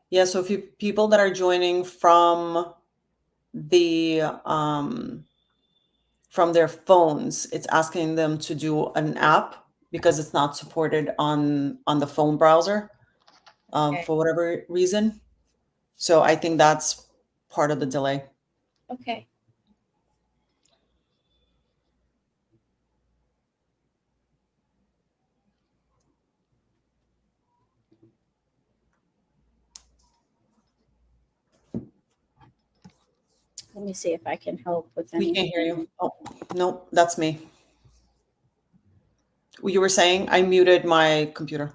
Yeah, so if people that are joining from the from their phones, it's asking them to do an app because it's not supported on the phone browser for whatever reason. So I think that's part of the delay. Okay. Let me see if I can help with anything. We can't hear you. Oh, no, that's me. You were saying I muted my computer.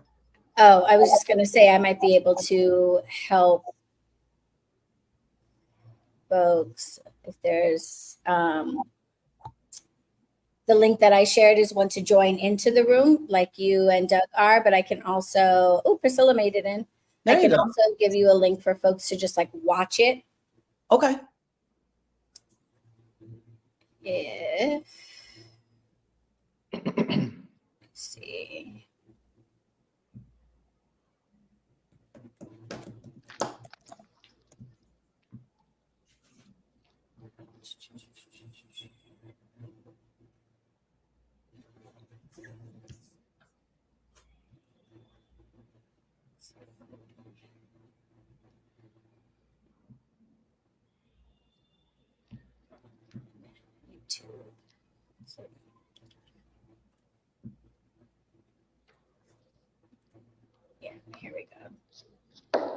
Oh, I was just going to say I might be able to help folks if there's the link that I shared is one to join into the room like you and Doug are, but I can also, oh, Priscilla made it in. I can also give you a link for folks to just like watch it. Okay. If, let's see. Yeah, here we go.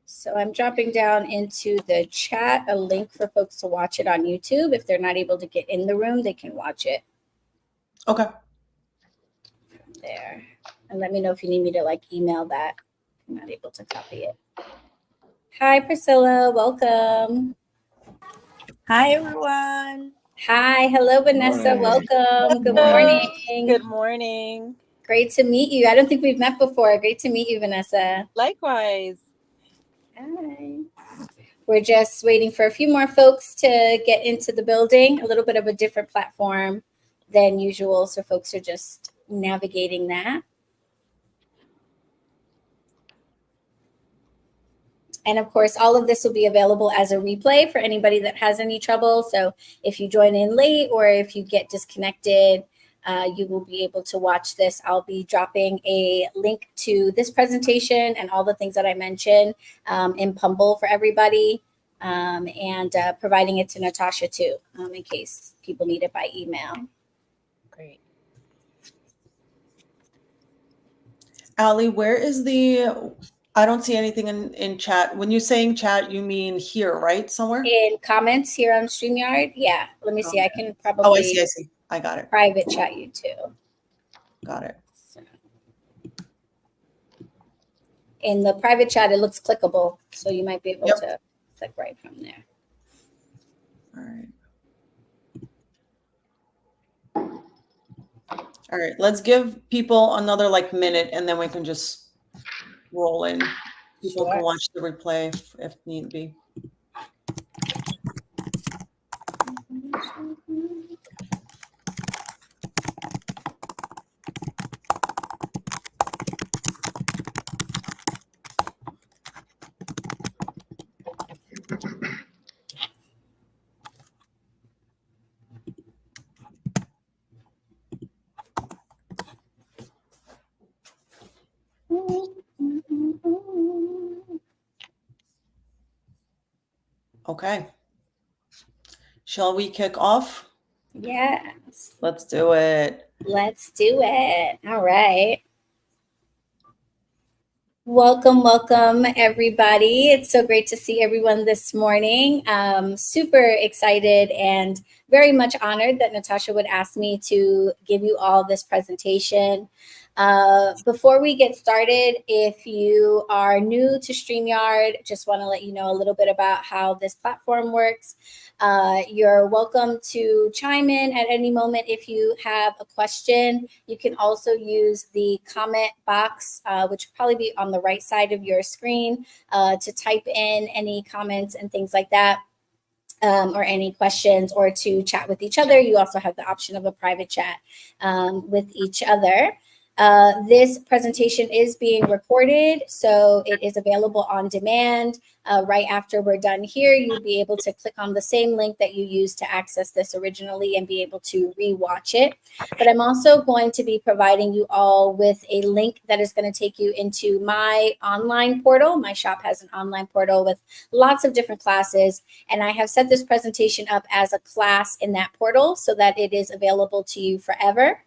So I'm dropping down into the chat a link for folks to watch it on YouTube. If they're not able to get in the room, they can watch it. Okay. There. And let me know if you need me to like email that. I'm not able to copy it. Hi, Priscilla. Welcome. Hi, everyone. Hi. Hello, Vanessa. Welcome. Good morning. Good morning. Great to meet you. I don't think we've met before. Great to meet you, Vanessa. Likewise. Hi. We're just waiting for a few more folks to get into the building. A little bit of a different platform than usual. So folks are just navigating that. And of course, all of this will be available as a replay for anybody that has any trouble. So if you join in late or if you get disconnected, you will be able to watch this. I'll be dropping a link to this presentation and all the things that I mentioned in Pumble for everybody and providing it to Natasha too, in case people need it by email. Great. Ali, where is the... I don't see anything in chat. When you're saying chat, you mean here, right? Somewhere? In comments here on StreamYard? Yeah. Let me see. I can probably... Oh, I see. I got it. Private chat you too. Got it. So, in the private chat, it looks clickable. So you might be able to click right from there. All right. All right. Let's give people another like minute and then we can just roll in. People can watch the replay if need be. Okay. Shall we kick off? Yes. Let's do it. Let's do it. All right. Welcome, everybody. It's so great to see everyone this morning. Super excited and very much honored that Natasha would ask me to give you all this presentation. Before we get started, if you are new to StreamYard, just want to let you know a little bit about how this platform works. You're welcome to chime in at any moment if you have a question. You can also use the comment box, which will probably be on the right side of your screen, to type in any comments and things like that. Or any questions, or to chat with each other. You also have the option of a private chat with each other. This presentation is being recorded, so it is available on demand. Right after we're done here, you'll be able to click on the same link that you used to access this originally and be able to rewatch it. But I'm also going to be providing you all with a link that is going to take you into my online portal. My shop has an online portal with lots of different classes, and I have set this presentation up as a class in that portal so that it is available to you forever.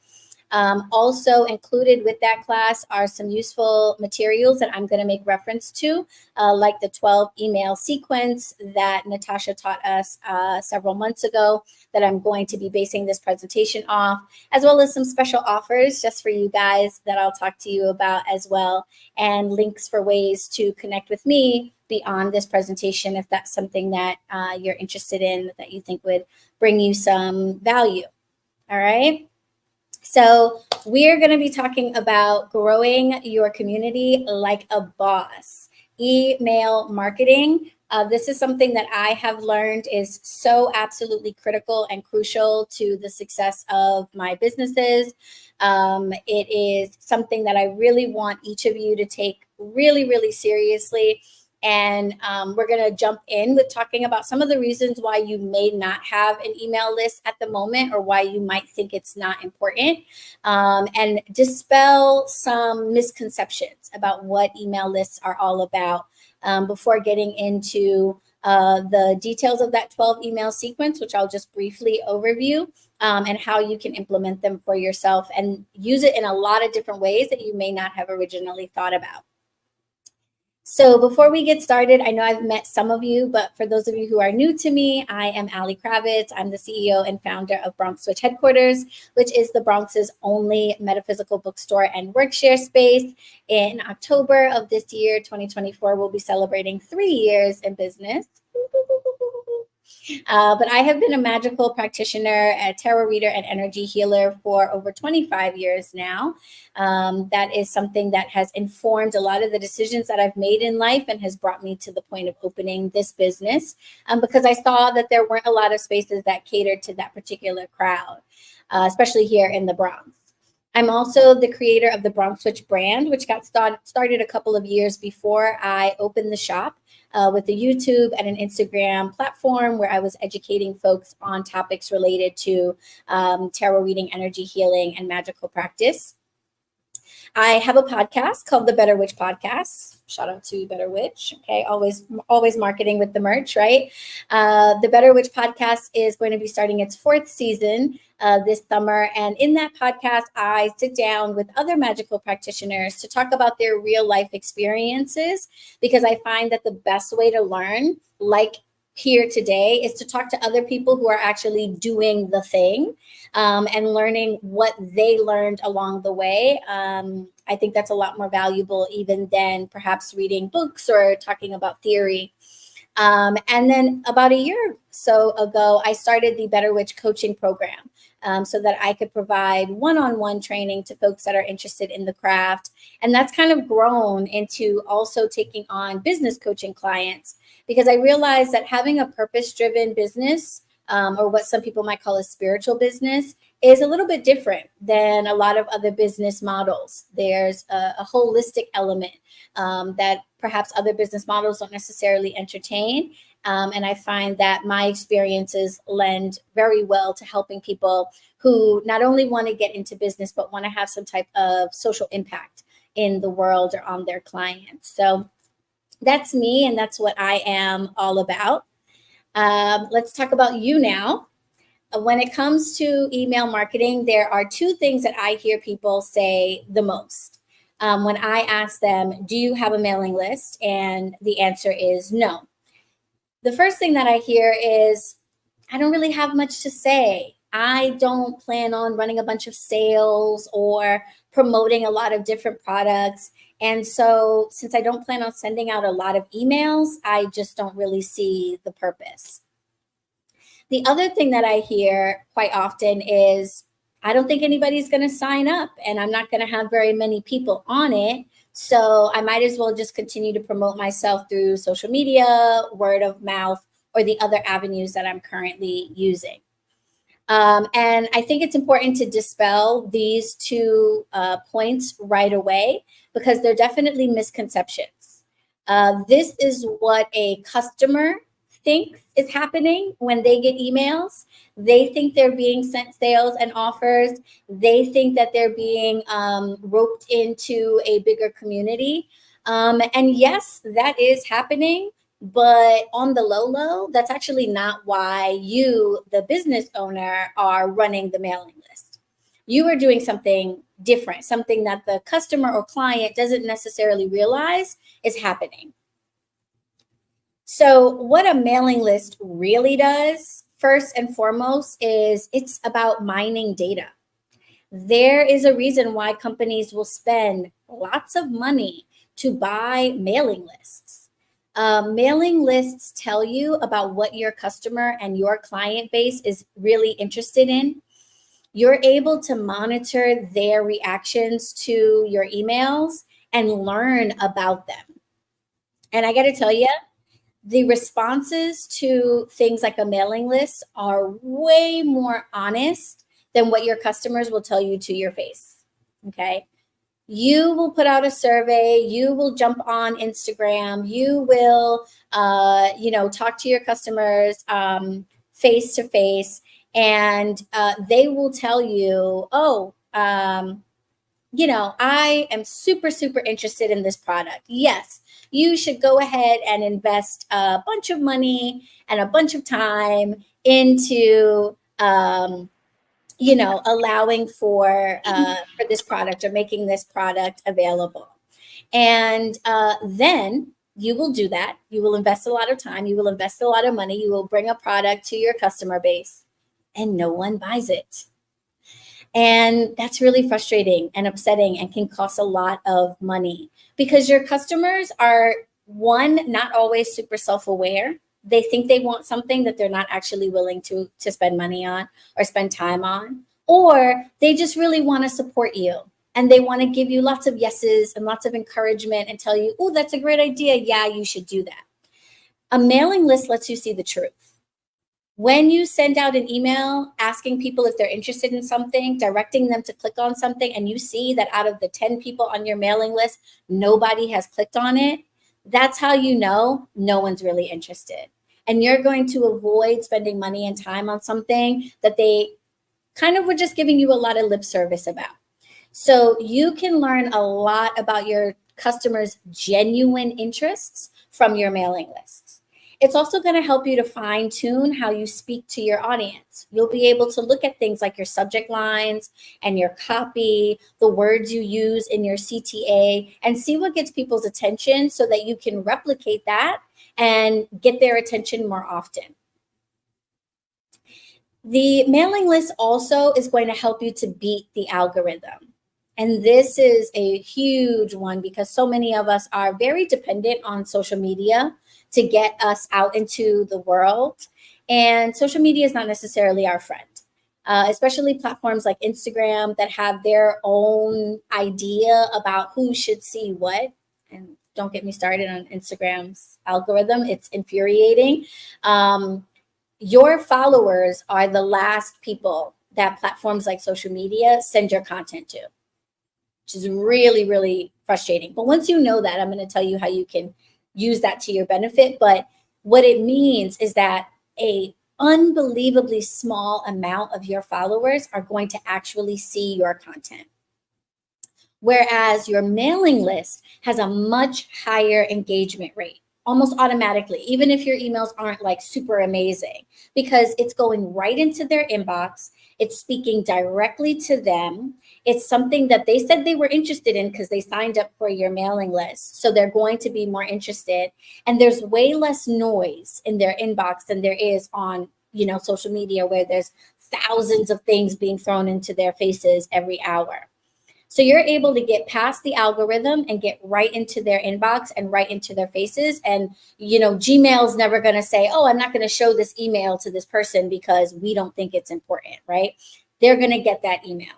Also included with that class are some useful materials that I'm going to make reference to, like the 12 email sequence that Natasha taught us several months ago that I'm going to be basing this presentation off, as well as some special offers just for you guys that I'll talk to you about as well, and links for ways to connect with me beyond this presentation if that's something that you're interested in, that you think would bring you some value. All right. So we're going to be talking about growing your community like a boss, email marketing. This is something that I have learned is so absolutely critical and crucial to the success of my businesses. It is something that I really want each of you to take really, really seriously. And we're going to jump in with talking about some of the reasons why you may not have an email list at the moment, or why you might think it's not important, and dispel some misconceptions about what email lists are all about before getting into the details of that 12 email sequence, which I'll just briefly overview, and how you can implement them for yourself and use it in a lot of different ways that you may not have originally thought about. So before we get started, I know I've met some of you, but for those of you who are new to me, I am Alysha Kravetz. I'm the CEO and founder of BronxWitch HeadQuarters, which is the Bronx's only metaphysical bookstore and workshare space. In October of this year, 2024, we'll be celebrating 3 years in business. But I have been a magical practitioner, a tarot reader, and energy healer for over 25 years now. That is something that has informed a lot of the decisions that I've made in life and has brought me to the point of opening this business, because I saw that there weren't a lot of spaces that catered to that particular crowd, especially here in the Bronx. I'm also the creator of the BronxWitch brand, which got started a couple of years before I opened the shop, with a YouTube and an Instagram platform where I was educating folks on topics related to tarot reading, energy healing, and magical practice. I have a podcast called the BetterWitch Podcast. Shout out to BetterWitch. Okay, always marketing with the merch, right? The BetterWitch Podcast is going to be starting its 4th season this summer, and in that podcast, I sit down with other magical practitioners to talk about their real life experiences, because I find that the best way to learn, like here today, is to talk to other people who are actually doing the thing, and learning what they learned along the way. I think that's a lot more valuable even than perhaps reading books or talking about theory. And then about a year or so ago, I started the BetterWitch coaching program, so that I could provide one-on-one training to folks that are interested in the craft. And that's kind of grown into also taking on business coaching clients, because I realized that having a purpose-driven business, or what some people might call a spiritual business, is a little bit different than a lot of other business models. There's a holistic element that perhaps other business models don't necessarily entertain. And I find that my experiences lend very well to helping people who not only want to get into business, but want to have some type of social impact in the world or on their clients. So that's me, and that's what I am all about. Let's talk about you now. When it comes to email marketing, there are 2 things that I hear people say the most. When I ask them, do you have a mailing list? And the answer is no. The first thing that I hear is, I don't really have much to say. I don't plan on running a bunch of sales or promoting a lot of different products. And so since I don't plan on sending out a lot of emails, I just don't really see the purpose. The other thing that I hear quite often is, I don't think anybody's going to sign up, and I'm not going to have very many people on it. So I might as well just continue to promote myself through social media, word of mouth, or the other avenues that I'm currently using. And I think it's important to dispel these two points right away because they're definitely misconceptions. This is what a customer thinks is happening when they get emails. They think they're being sent sales and offers. They think that they're being roped into a bigger community. And yes, that is happening. But on the low, that's actually not why you, the business owner, are running the mailing list. You are doing something different, something that the customer or client doesn't necessarily realize is happening. So what a mailing list really does, first and foremost, is it's about mining data. There is a reason why companies will spend lots of money to buy mailing lists. Mailing lists tell you about what your customer and your client base is really interested in. You're able to monitor their reactions to your emails and learn about them. And I got to tell you, the responses to things like a mailing list are way more honest than what your customers will tell you to your face. Okay. You will put out a survey, you will jump on Instagram, you will, talk to your customers face to face, and they will tell you, I am super, super interested in this product. Yes, you should go ahead and invest a bunch of money and a bunch of time into allowing for this product or making this product available. And then you will do that. You will invest a lot of time. You will invest a lot of money. You will bring a product to your customer base and no one buys it. And that's really frustrating and upsetting and can cost a lot of money because your customers are, one, not always super self-aware. They think they want something that they're not actually willing to spend money on or spend time on, or they just really want to support you and they want to give you lots of yeses and lots of encouragement and tell you, oh, that's a great idea. Yeah, you should do that. A mailing list lets you see the truth. When you send out an email asking people if they're interested in something, directing them to click on something, and you see that out of the 10 people on your mailing list, nobody has clicked on it, that's how you know no one's really interested. And you're going to avoid spending money and time on something that they kind of were just giving you a lot of lip service about. So you can learn a lot about your customers' genuine interests from your mailing lists. It's also going to help you to fine tune how you speak to your audience. You'll be able to look at things like your subject lines and your copy, the words you use in your CTA, and see what gets people's attention so that you can replicate that and get their attention more often. The mailing list also is going to help you to beat the algorithm. And this is a huge one because so many of us are very dependent on social media to get us out into the world. And social media is not necessarily our friend, especially platforms like Instagram that have their own idea about who should see what. And don't get me started on Instagram's algorithm. It's infuriating. Your followers are the last people that platforms like social media send your content to, which is really, really frustrating. But once you know that, I'm going to tell you how you can use that to your benefit. But what it means is that a unbelievably small amount of your followers are going to actually see your content. Whereas your mailing list has a much higher engagement rate, almost automatically, even if your emails aren't like super amazing, because it's going right into their inbox. It's speaking directly to them. It's something that they said they were interested in because they signed up for your mailing list. So they're going to be more interested. And there's way less noise in their inbox than there is on, social media where there's thousands of things being thrown into their faces every hour. So you're able to get past the algorithm and get right into their inbox and right into their faces. And, Gmail's never going to say, oh, I'm not going to show this email to this person because we don't think it's important, right? They're going to get that email.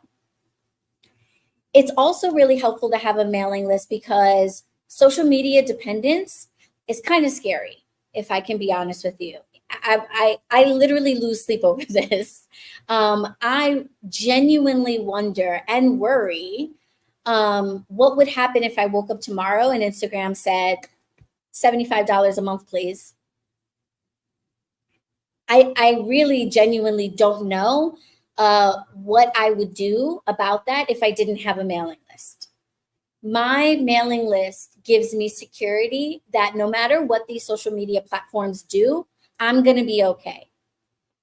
It's also really helpful to have a mailing list because social media dependence is kind of scary, if I can be honest with you. I literally lose sleep over this. I genuinely wonder and worry what would happen if I woke up tomorrow and Instagram said $75 a month, please. I really genuinely don't know what I would do about that if I didn't have a mailing list. My mailing list gives me security that no matter what these social media platforms do, I'm going to be okay.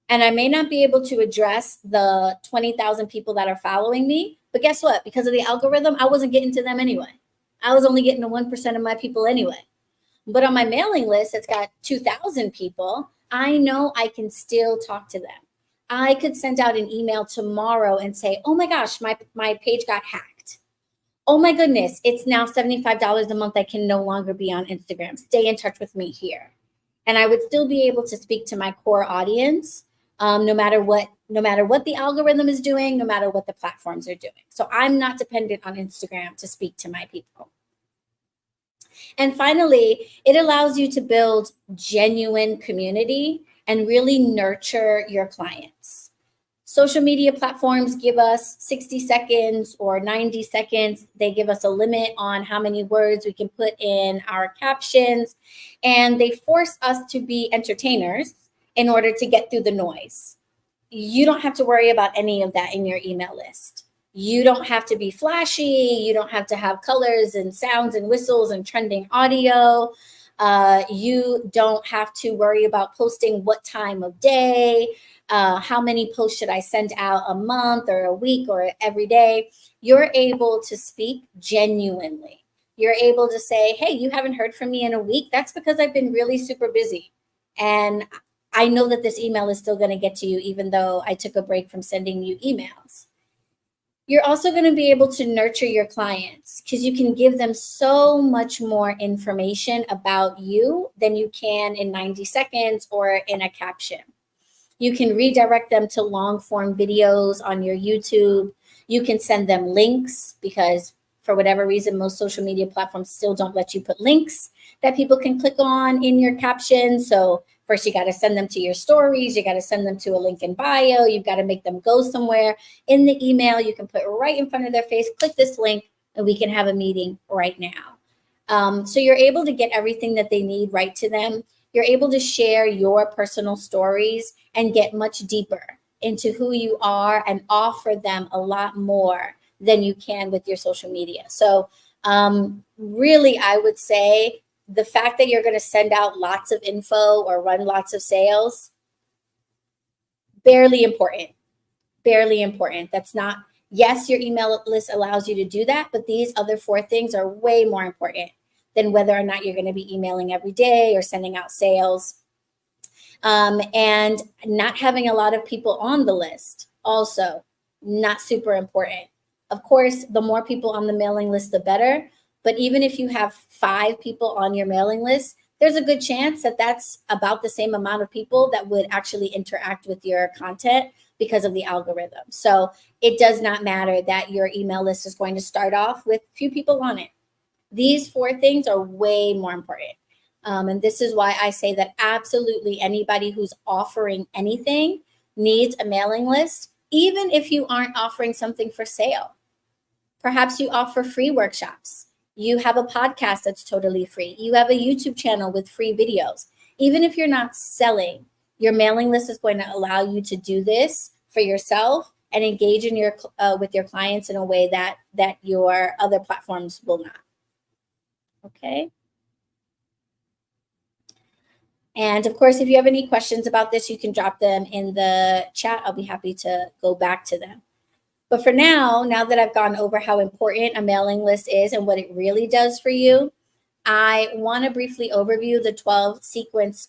And I may not be able to address the 20,000 people that are following me, but guess what? Because of the algorithm, I wasn't getting to them anyway. I was only getting to 1% of my people anyway. But on my mailing list, it's got 2,000 people. I know I can still talk to them. I could send out an email tomorrow and say, oh my gosh, my page got hacked. Oh my goodness, it's now $75 a month. I can no longer be on Instagram. Stay in touch with me here. And I would still be able to speak to my core audience, no matter what the algorithm is doing, no matter what the platforms are doing. So I'm not dependent on Instagram to speak to my people. And finally, it allows you to build genuine community and really nurture your clients. Social media platforms give us 60 seconds or 90 seconds. They give us a limit on how many words we can put in our captions, and they force us to be entertainers in order to get through the noise. You don't have to worry about any of that in your email list. You don't have to be flashy. You don't have to have colors and sounds and whistles and trending audio. You don't have to worry about posting what time of day, how many posts should I send out a month or a week or every day. You're able to speak genuinely. You're able to say, hey, you haven't heard from me in a week. That's because I've been really super busy. And I know that this email is still going to get to you, even though I took a break from sending you emails. You're also going to be able to nurture your clients because you can give them so much more information about you than you can in 90 seconds or in a caption. You can redirect them to long form videos on your YouTube. You can send them links because for whatever reason, most social media platforms still don't let you put links that people can click on in your caption. So first, you got to send them to your stories. You got to send them to a link in bio. You've got to make them go somewhere. In the email, you can put right in front of their face, click this link, and we can have a meeting right now. So you're able to get everything that they need right to them. You're able to share your personal stories and get much deeper into who you are and offer them a lot more than you can with your social media. So really, I would say the fact that you're going to send out lots of info or run lots of sales, barely important. That's not, yes, your email list allows you to do that, but these other 4 things are way more important than whether or not you're going to be emailing every day or sending out sales. And not having a lot of people on the list, also not super important. Of course, the more people on the mailing list, the better. But even if you have 5 people on your mailing list, there's a good chance that that's about the same amount of people that would actually interact with your content because of the algorithm. So it does not matter that your email list is going to start off with few people on it. These 4 things are way more important. And this is why I say that absolutely anybody who's offering anything needs a mailing list, even if you aren't offering something for sale. Perhaps you offer free workshops. You have a podcast that's totally free. You have a YouTube channel with free videos. Even if you're not selling, your mailing list is going to allow you to do this for yourself and engage in your with your clients in a way that your other platforms will not. Okay. And of course, if you have any questions about this, you can drop them in the chat. I'll be happy to go back to them. But for now that I've gone over how important a mailing list is and what it really does for you, I want to briefly overview the 12 sequence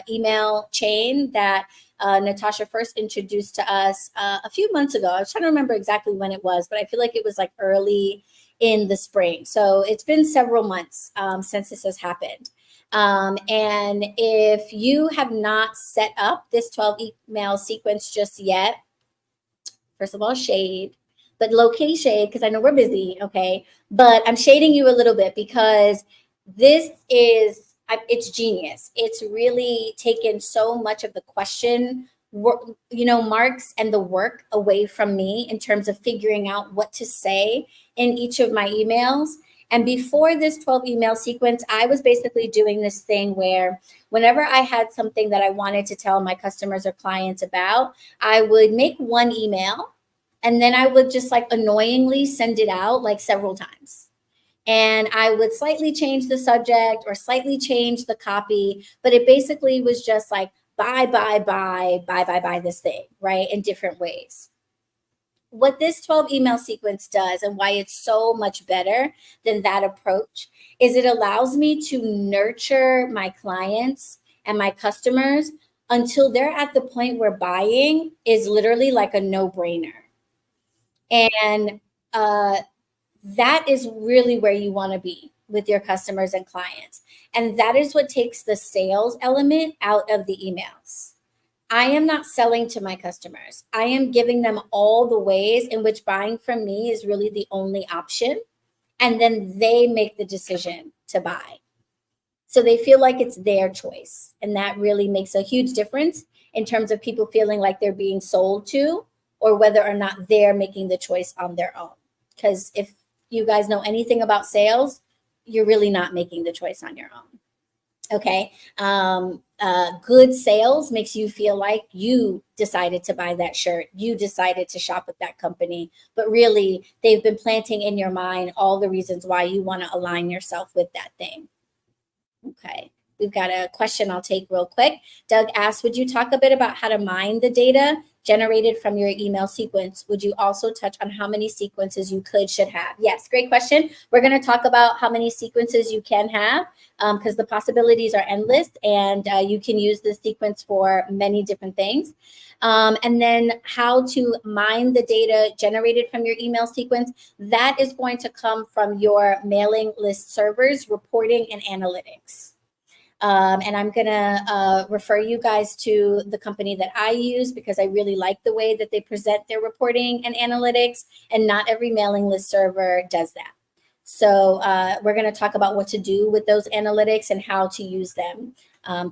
email chain that Natasha first introduced to us a few months ago. I was trying to remember exactly when it was, but I feel like it was like early in the spring. So it's been several months since this has happened. And if you have not set up this 12 email sequence just yet, first of all, shade, but low-key shade because I know we're busy, okay? But I'm shading you a little bit because this is it's genius. It's really taken so much of the question, marks and the work away from me in terms of figuring out what to say in each of my emails. And before this 12 email sequence, I was basically doing this thing where whenever I had something that I wanted to tell my customers or clients about, I would make one email and then I would just like annoyingly send it out like several times. And I would slightly change the subject or slightly change the copy, but it basically was just like buy this thing, right? In different ways. What this 12 email sequence does and why it's so much better than that approach is it allows me to nurture my clients and my customers until they're at the point where buying is literally like a no-brainer. And that is really where you want to be with your customers and clients. And that is what takes the sales element out of the emails. I am not selling to my customers. I am giving them all the ways in which buying from me is really the only option. And then they make the decision to buy. So they feel like it's their choice. And that really makes a huge difference in terms of people feeling like they're being sold to or whether or not they're making the choice on their own. Because if you guys know anything about sales, you're really not making the choice on your own. Okay. Good sales makes you feel like you decided to buy that shirt. You decided to shop with that company, but really they've been planting in your mind all the reasons why you want to align yourself with that thing. Okay. We've got a question I'll take real quick. Doug asked, would you talk a bit about how to mine the data generated from your email sequence? Would you also touch on how many sequences you should have? Yes, great question. We're going to talk about how many sequences you can have because the possibilities are endless and you can use the sequence for many different things. And then how to mine the data generated from your email sequence. That is going to come from your mailing list servers, reporting, and analytics. And I'm going to refer you guys to the company that I use because I really like the way that they present their reporting and analytics, and not every mailing list server does that. So we're going to talk about what to do with those analytics and how to use them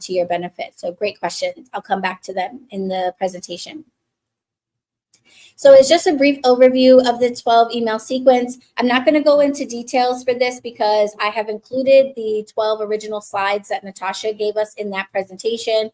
to your benefit. So great questions. I'll come back to them in the presentation. So it's just a brief overview of the 12 email sequence. I'm not going to go into details for this because I have included the 12 original slides that Natasha gave us in that presentation.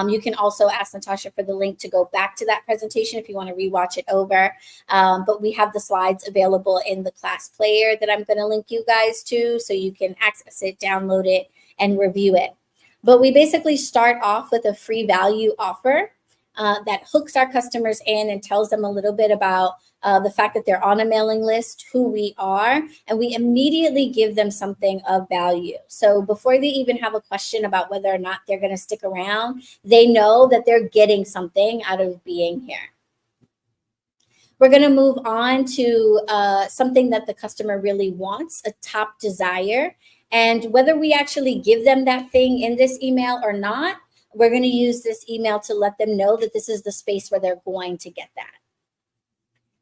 You can also ask Natasha for the link to go back to that presentation if you want to rewatch it over. But we have the slides available in the class player that I'm going to link you guys to so you can access it, download it, and review it. But we basically start off with a free value offer that hooks our customers in and tells them a little bit about the fact that they're on a mailing list, who we are, and we immediately give them something of value. So before they even have a question about whether or not they're going to stick around, they know that they're getting something out of being here. We're going to move on to something that the customer really wants, a top desire. And whether we actually give them that thing in this email or not, we're going to use this email to let them know that this is the space where they're going to get that.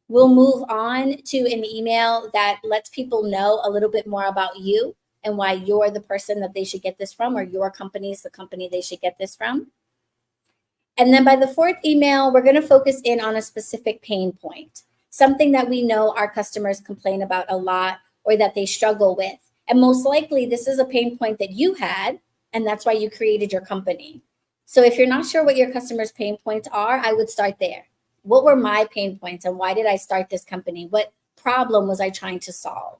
We'll move on to an email that lets people know a little bit more about you and why you're the person that they should get this from, or your company is the company they should get this from. And then by the fourth email, we're going to focus in on a specific pain point, something that we know our customers complain about a lot or that they struggle with. And most likely this is a pain point that you had, and that's why you created your company. So if you're not sure what your customers' pain points are, I would start there. What were my pain points and why did I start this company? What problem was I trying to solve?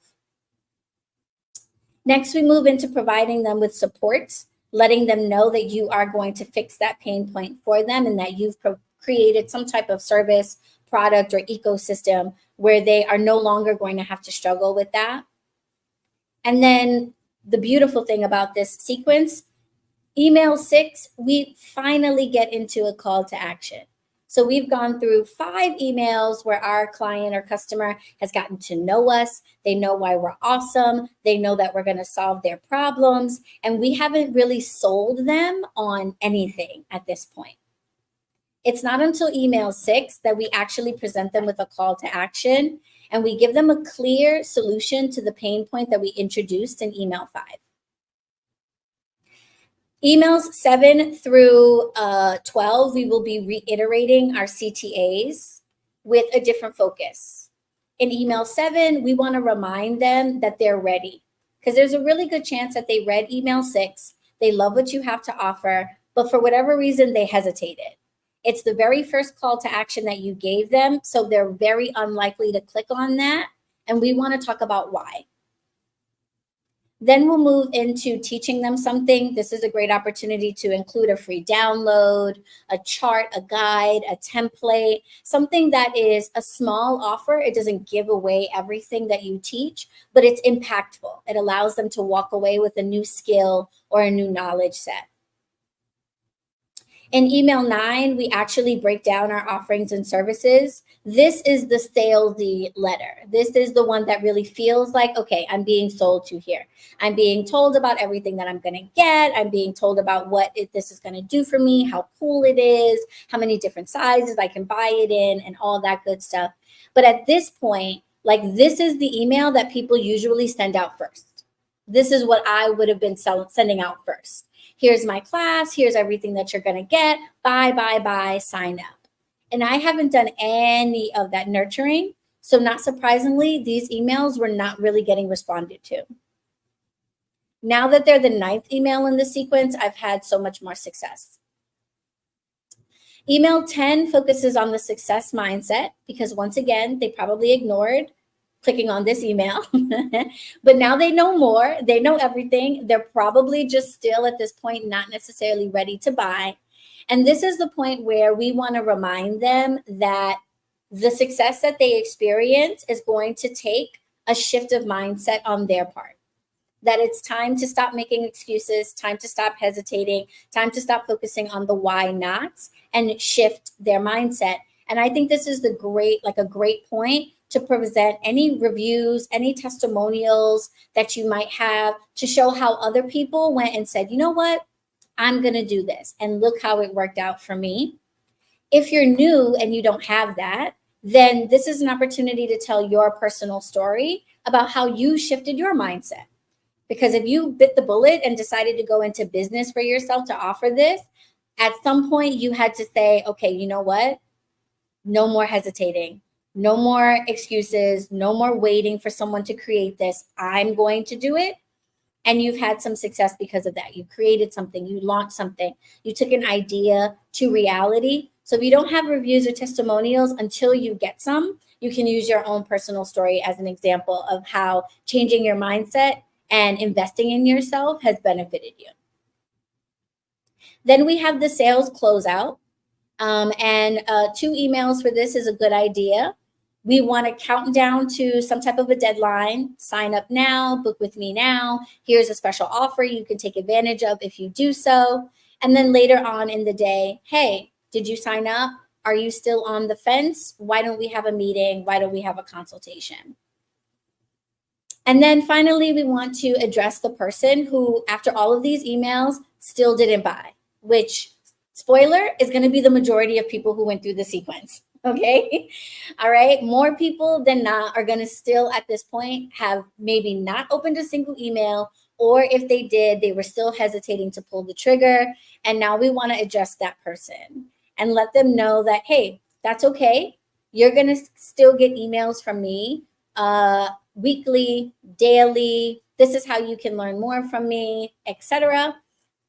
Next, we move into providing them with support, letting them know that you are going to fix that pain point for them and that you've created some type of service, product, or ecosystem where they are no longer going to have to struggle with that. And then the beautiful thing about this sequence, email 6, we finally get into a call to action. So we've gone through 5 emails where our client or customer has gotten to know us. They know why we're awesome. They know that we're going to solve their problems. And we haven't really sold them on anything at this point. It's not until email 6 that we actually present them with a call to action and we give them a clear solution to the pain point that we introduced in email 5. Emails 7 through 12, we will be reiterating our CTAs with a different focus. In email 7, we want to remind them that they're ready, because there's a really good chance that they read email 6, they love what you have to offer, but for whatever reason, they hesitated. It's the very first call to action that you gave them, so they're very unlikely to click on that, and we want to talk about why. Then we'll move into teaching them something. This is a great opportunity to include a free download, a chart, a guide, a template, something that is a small offer. It doesn't give away everything that you teach, but it's impactful. It allows them to walk away with a new skill or a new knowledge set. In email 9, we actually break down our offerings and services. This is the salesy letter. This is the one that really feels like, okay, I'm being sold to here. I'm being told about everything that I'm going to get. I'm being told about what this is going to do for me, how cool it is, how many different sizes I can buy it in, and all that good stuff. But at this point, like, this is the email that people usually send out first. This is what I would have been sending out first. Here's my class. Here's everything that you're going to get. Bye, bye, bye. Sign up. And I haven't done any of that nurturing. So not surprisingly, these emails were not really getting responded to. Now that they're the 9th email in the sequence, I've had so much more success. Email 10 focuses on the success mindset, because once again, they probably ignored clicking on this email, but now they know more. They know everything. They're probably just still at this point not necessarily ready to buy. And this is the point where we want to remind them that the success that they experience is going to take a shift of mindset on their part. That it's time to stop making excuses, time to stop hesitating, time to stop focusing on the why nots and shift their mindset. And I think this is a great point to present any reviews, any testimonials that you might have to show how other people went and said, you know what, I'm going to do this. And look how it worked out for me. If you're new and you don't have that, then this is an opportunity to tell your personal story about how you shifted your mindset. Because if you bit the bullet and decided to go into business for yourself to offer this, at some point you had to say, okay, you know what? No more hesitating. No more excuses, no more waiting for someone to create this. I'm going to do it. And you've had some success because of that. You created something, you launched something, you took an idea to reality. So if you don't have reviews or testimonials until you get some, you can use your own personal story as an example of how changing your mindset and investing in yourself has benefited you. Then we have the sales closeout. And 2 emails for this is a good idea. We want to count down to some type of a deadline. Sign up now, book with me now. Here's a special offer you can take advantage of if you do so. And then later on in the day, hey, did you sign up? Are you still on the fence? Why don't we have a meeting? Why don't we have a consultation? And then finally, we want to address the person who, after all of these emails, still didn't buy, which, spoiler, is going to be the majority of people who went through the sequence. Okay. All right. More people than not are going to still at this point have maybe not opened a single email, or if they did, they were still hesitating to pull the trigger. And now we want to address that person and let them know that, hey, that's okay. You're going to still get emails from me weekly, daily. This is how you can learn more from me, etc.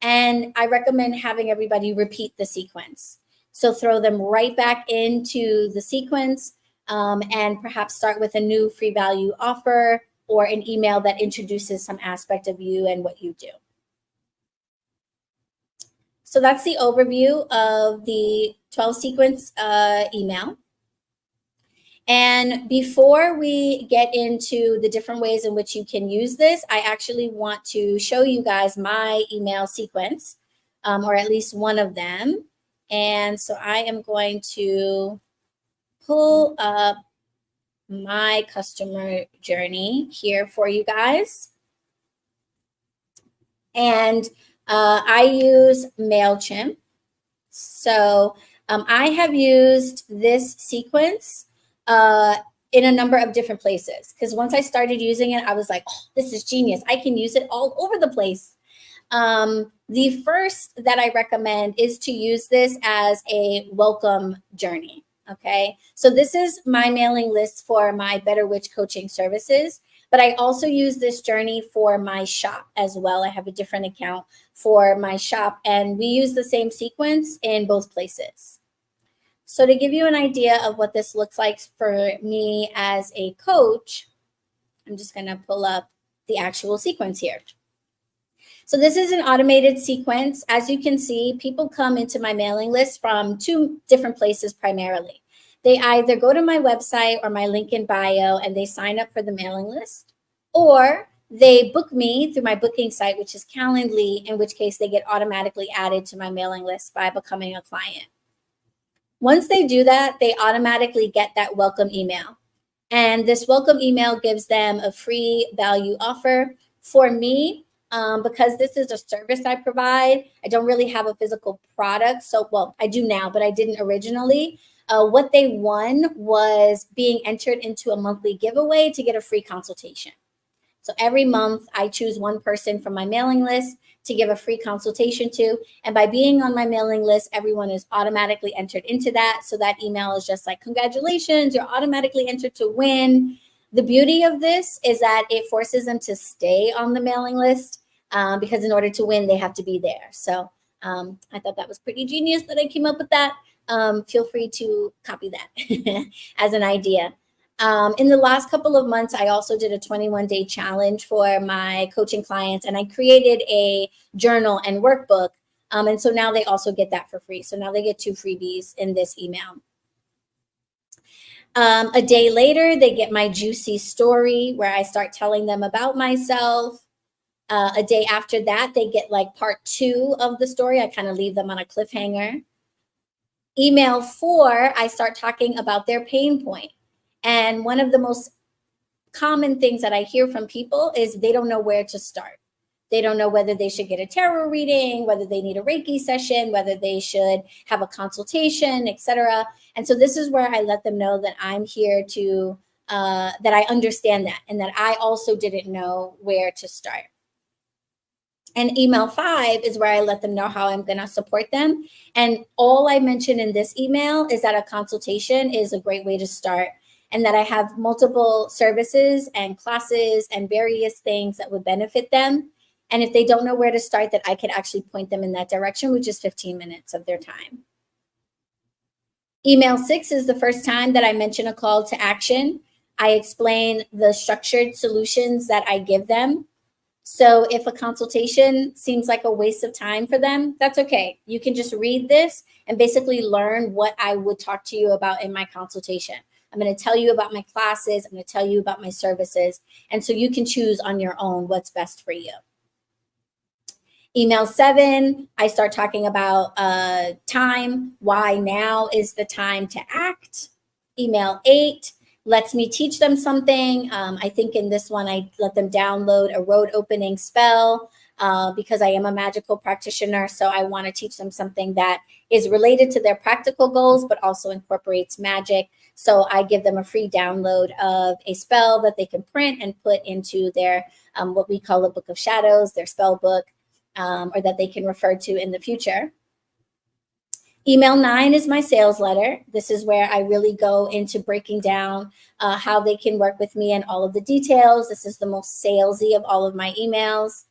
And I recommend having everybody repeat the sequence. So throw them right back into the sequence and perhaps start with a new free value offer or an email that introduces some aspect of you and what you do. So that's the overview of the 12 sequence email. And before we get into the different ways in which you can use this, I actually want to show you guys my email sequence, or at least one of them. And so I am going to pull up my customer journey here for you guys. And I use MailChimp. So I have used this sequence in a number of different places, because once I started using it, I was like, oh, this is genius. I can use it all over the place. The first that I recommend is to use this as a welcome journey. Okay, so this is my mailing list for my BetterWitch coaching services, but I also use this journey for my shop as well. I have a different account for my shop, and we use the same sequence in both places. So to give you an idea of what this looks like for me as a coach, I'm just going to pull up the actual sequence here. So this is an automated sequence. As you can see, people come into my mailing list from two different places primarily. They either go to my website or my link in bio and they sign up for the mailing list, or they book me through my booking site, which is Calendly, in which case they get automatically added to my mailing list by becoming a client. Once they do that, they automatically get that welcome email. And this welcome email gives them a free value offer. For me, because this is a service I provide, I don't really have a physical product. So, well, I do now, but I didn't originally. What they won was being entered into a monthly giveaway to get a free consultation. So every month I choose one person from my mailing list to give a free consultation to. And by being on my mailing list, everyone is automatically entered into that. So that email is just like, congratulations, you're automatically entered to win. The beauty of this is that it forces them to stay on the mailing list because in order to win, they have to be there. So I thought that was pretty genius that I came up with that. Feel free to copy that as an idea. In the last couple of months, I also did a 21-day challenge for my coaching clients, and I created a journal and workbook. And so now they also get that for free. So now they get 2 freebies in this email. A day later, they get my juicy story where I start telling them about myself. A day after that, they get like part 2 of the story. I kind of leave them on a cliffhanger. Email 4, I start talking about their pain point. And one of the most common things that I hear from people is they don't know where to start. They don't know whether they should get a tarot reading, whether they need a Reiki session, whether they should have a consultation, etc. And so this is where I let them know that I'm here to, that I understand that and that I also didn't know where to start. And email 5 is where I let them know how I'm going to support them. And all I mention in this email is that a consultation is a great way to start, and that I have multiple services and classes and various things that would benefit them. And if they don't know where to start, that I could actually point them in that direction, which is 15 minutes of their time. Email 6 is the first time that I mention a call to action. I explain the structured solutions that I give them. So if a consultation seems like a waste of time for them, that's okay. You can just read this and basically learn what I would talk to you about in my consultation. I'm going to tell you about my classes. I'm going to tell you about my services. And so you can choose on your own what's best for you. Email 7, I start talking about time, why now is the time to act. Email 8 lets me teach them something. I think in this one, I let them download a road opening spell because I am a magical practitioner. So I want to teach them something that is related to their practical goals, but also incorporates magic. So I give them a free download of a spell that they can print and put into their, what we call a book of shadows, their spell book, or that they can refer to in the future. Email 9 is my sales letter. This is where I really go into breaking down how they can work with me and all of the details. This is the most salesy of all of my emails.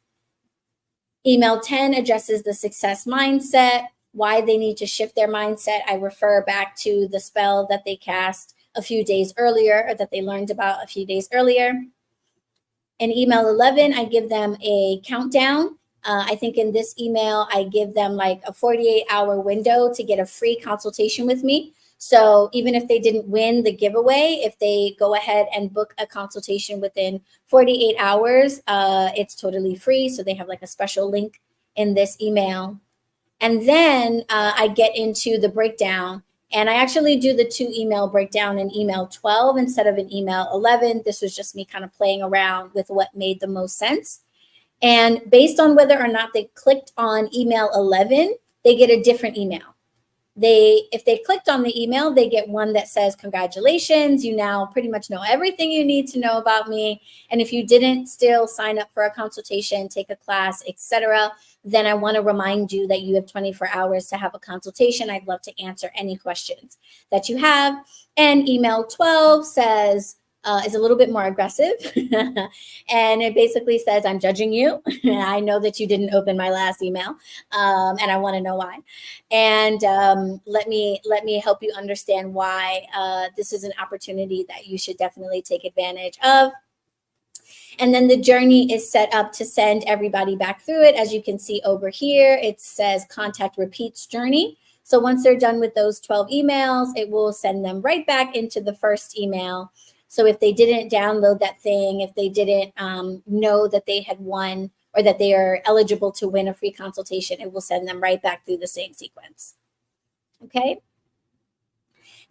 Email 10 addresses the success mindset, why they need to shift their mindset. I refer back to the spell that they cast a few days earlier, or that they learned about a few days earlier. In email 11, I give them a countdown. I think in this email, I give them like a 48-hour window to get a free consultation with me. So even if they didn't win the giveaway, if they go ahead and book a consultation within 48 hours, it's totally free. So they have like a special link in this email. And then I get into the breakdown. And I actually do the 2 email breakdown in email 12 instead of in email 11. This was just me kind of playing around with what made the most sense. And based on whether or not they clicked on email 11, they get a different email. if they clicked on the email, they get one that says, congratulations, you now pretty much know everything you need to know about me. And if you didn't still sign up for a consultation, take a class, etc., then I want to remind you that you have 24 hours to have a consultation. I'd love to answer any questions that you have. And email 12 says, is a little bit more aggressive. And it basically says, I'm judging you. I know that you didn't open my last email, and I want to know why. And let me help you understand why this is an opportunity that you should definitely take advantage of. And then the journey is set up to send everybody back through it. As you can see over here, it says contact repeats journey. So once they're done with those 12 emails, it will send them right back into the first email. So if they didn't download that thing, if they didn't know that they had won or that they are eligible to win a free consultation, it will send them right back through the same sequence. Okay.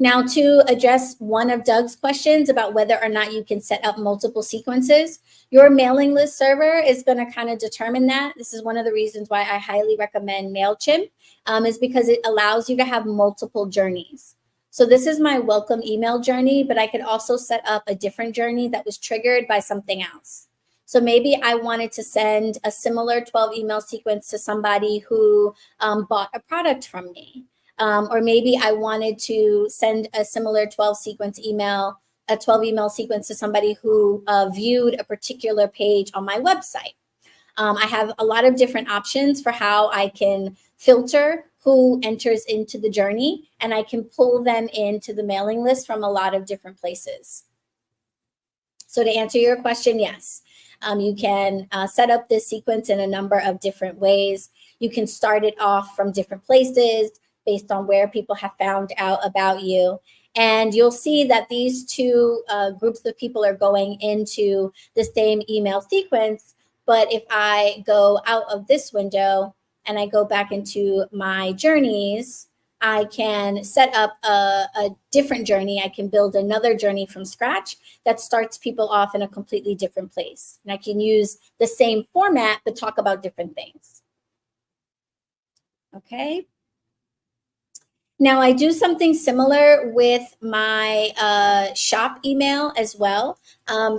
Now, to address one of Doug's questions about whether or not you can set up multiple sequences, your mailing list server is going to kind of determine that. This is one of the reasons why I highly recommend MailChimp, is because it allows you to have multiple journeys. So this is my welcome email journey, but I could also set up a different journey that was triggered by something else. So maybe I wanted to send a similar 12 email sequence to somebody who bought a product from me. Or maybe I wanted to send a similar 12 email sequence to somebody who viewed a particular page on my website. I have a lot of different options for how I can filter who enters into the journey, and I can pull them into the mailing list from a lot of different places. So to answer your question, yes, you can set up this sequence in a number of different ways. You can start it off from different places based on where people have found out about you. And you'll see that these two groups of people are going into the same email sequence. But if I go out of this window and I go back into my journeys, I can set up a different journey. I can build another journey from scratch that starts people off in a completely different place. And I can use the same format, but talk about different things. Okay. Now, I do something similar with my shop email as well.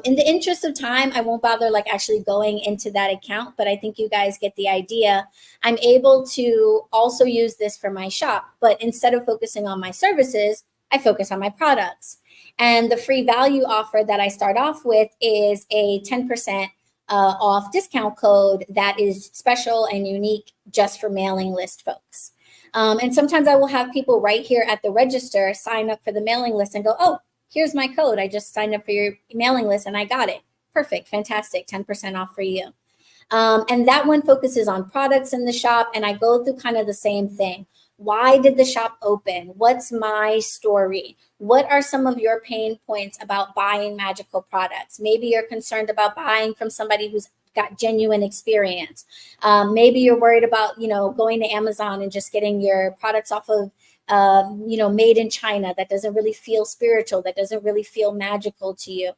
In the interest of time, I won't bother actually going into that account, but I think you guys get the idea. I'm able to also use this for my shop, but instead of focusing on my services, I focus on my products. And the free value offer that I start off with is a 10% off discount code that is special and unique just for mailing list folks. And sometimes I will have people right here at the register sign up for the mailing list and go, oh, here's my code. I just signed up for your mailing list and I got it. Perfect. Fantastic. 10% off for you. And that one focuses on products in the shop. And I go through kind of the same thing. Why did the shop open? What's my story? What are some of your pain points about buying magical products? Maybe you're concerned about buying from somebody who's got genuine experience. Maybe you're worried about, going to Amazon and just getting your products off of, made in China. That doesn't really feel spiritual. That doesn't really feel magical to you.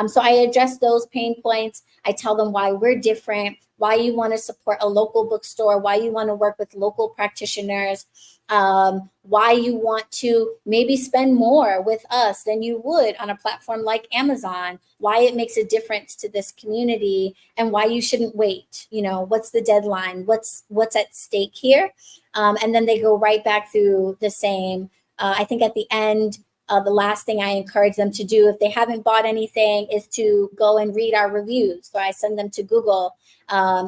So I address those pain points. I tell them why we're different, why you want to support a local bookstore, why you want to work with local practitioners, why you want to maybe spend more with us than you would on a platform like Amazon, why it makes a difference to this community, and why you shouldn't wait. What's the deadline? What's at stake here? And then they go right back through the same. I think at the end, the last thing I encourage them to do if they haven't bought anything is to go and read our reviews. So I send them to Google.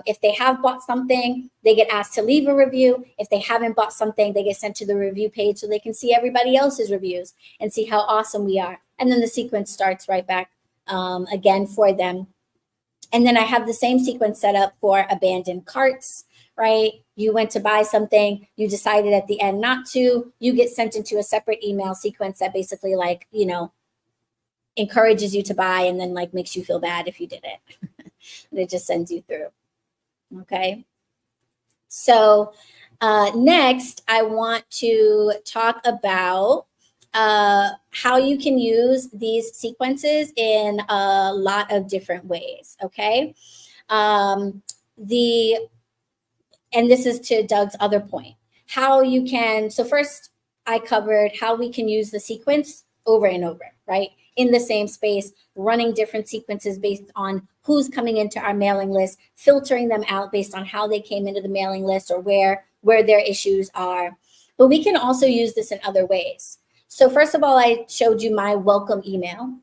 If they have bought something, they get asked to leave a review. If they haven't bought something, they get sent to the review page so they can see everybody else's reviews and see how awesome we are. And then the sequence starts right back again for them. And then I have the same sequence set up for abandoned carts, right? You went to buy something, you decided at the end not to, you get sent into a separate email sequence that basically encourages you to buy and then makes you feel bad if you did it. And it just sends you through. Okay. So next, I want to talk about how you can use these sequences in a lot of different ways. Okay. And this is to Doug's other point, how you can, so first, I covered how we can use the sequence over and over, right? In the same space, running different sequences based on who's coming into our mailing list, filtering them out based on how they came into the mailing list or where their issues are. But we can also use this in other ways. So first of all, I showed you my welcome email.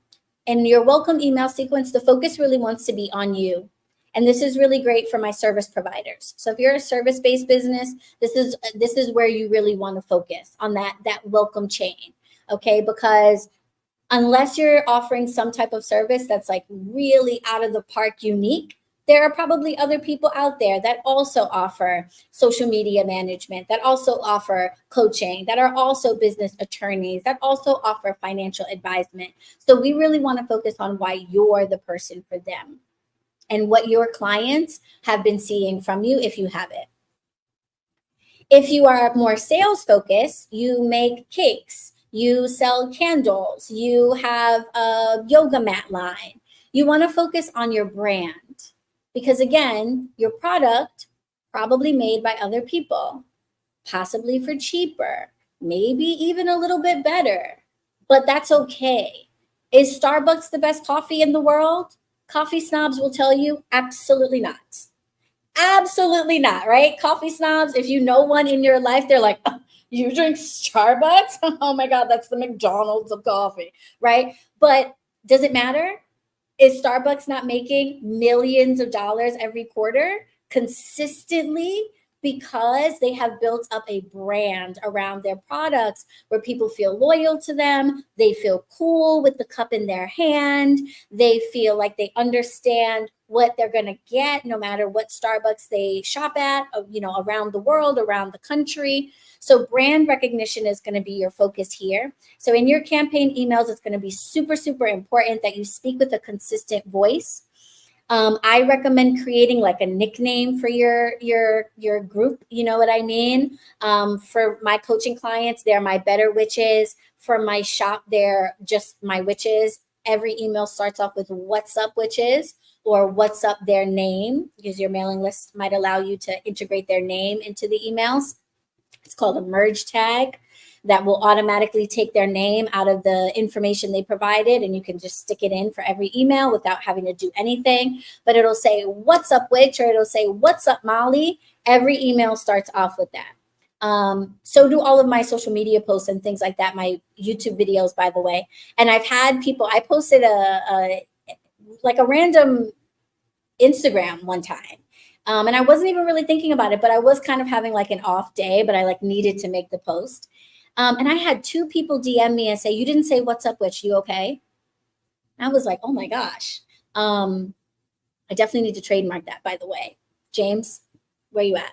In your welcome email sequence, the focus really wants to be on you. And this is really great for my service providers. So if you're a service-based business, this is where you really want to focus on that welcome chain, okay? Because unless you're offering some type of service that's like really out of the park unique, there are probably other people out there that also offer social media management, that also offer coaching, that are also business attorneys, that also offer financial advisement. So we really want to focus on why you're the person for them and what your clients have been seeing from you if you have it. If you are more sales focused, you make cakes, you sell candles, you have a yoga mat line. You want to focus on your brand because, again, your product probably made by other people, possibly for cheaper, maybe even a little bit better, but that's okay. Is Starbucks the best coffee in the world? Coffee snobs will tell you absolutely not. Absolutely not, right? Coffee snobs, if you know one in your life, they're like, oh, you drink Starbucks? Oh my God, that's the McDonald's of coffee, right? But does it matter? Is Starbucks not making millions of dollars every quarter consistently because they have built up a brand around their products where people feel loyal to them, they feel cool with the cup in their hand, they feel like they understand what they're going to get no matter what Starbucks they shop at, around the world, around the country. So brand recognition is going to be your focus here. So in your campaign emails, it's going to be super, super important that you speak with a consistent voice. I recommend creating like a nickname for your group. You know what I mean? For my coaching clients, they're my BetterWitches. For my shop, they're just my witches. Every email starts off with "What's up, witches?" or "What's up, their name?" because your mailing list might allow you to integrate their name into the emails. It's called a merge tag that will automatically take their name out of the information they provided, and you can just stick it in for every email without having to do anything. But it'll say, "What's up, witch?" or it'll say, "What's up, Molly?" Every email starts off with that. So do all of my social media posts and things like that, my YouTube videos, by the way. And I've had people, I posted a random Instagram one time. And I wasn't even really thinking about it, but I was kind of having like an off day, but I like needed to make the post. And I had 2 people DM me and say, "You didn't say what's up, witch, you okay?" And I was like, oh my gosh. I definitely need to trademark that, by the way. James, where you at?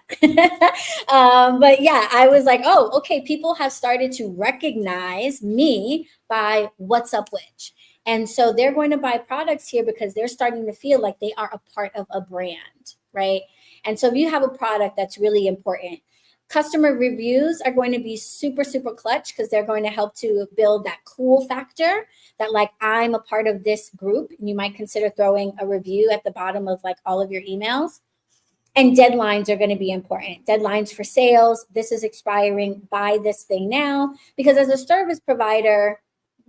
But yeah, I was like, oh, okay. People have started to recognize me by "What's up, witch?" And so they're going to buy products here because they're starting to feel like they are a part of a brand, right? And so if you have a product that's really important, customer reviews are going to be super, super clutch because they're going to help to build that cool factor that like, I'm a part of this group. And you might consider throwing a review at the bottom of like all of your emails. And deadlines are going to be important. Deadlines for sales. This is expiring. Buy this thing now. Because as a service provider,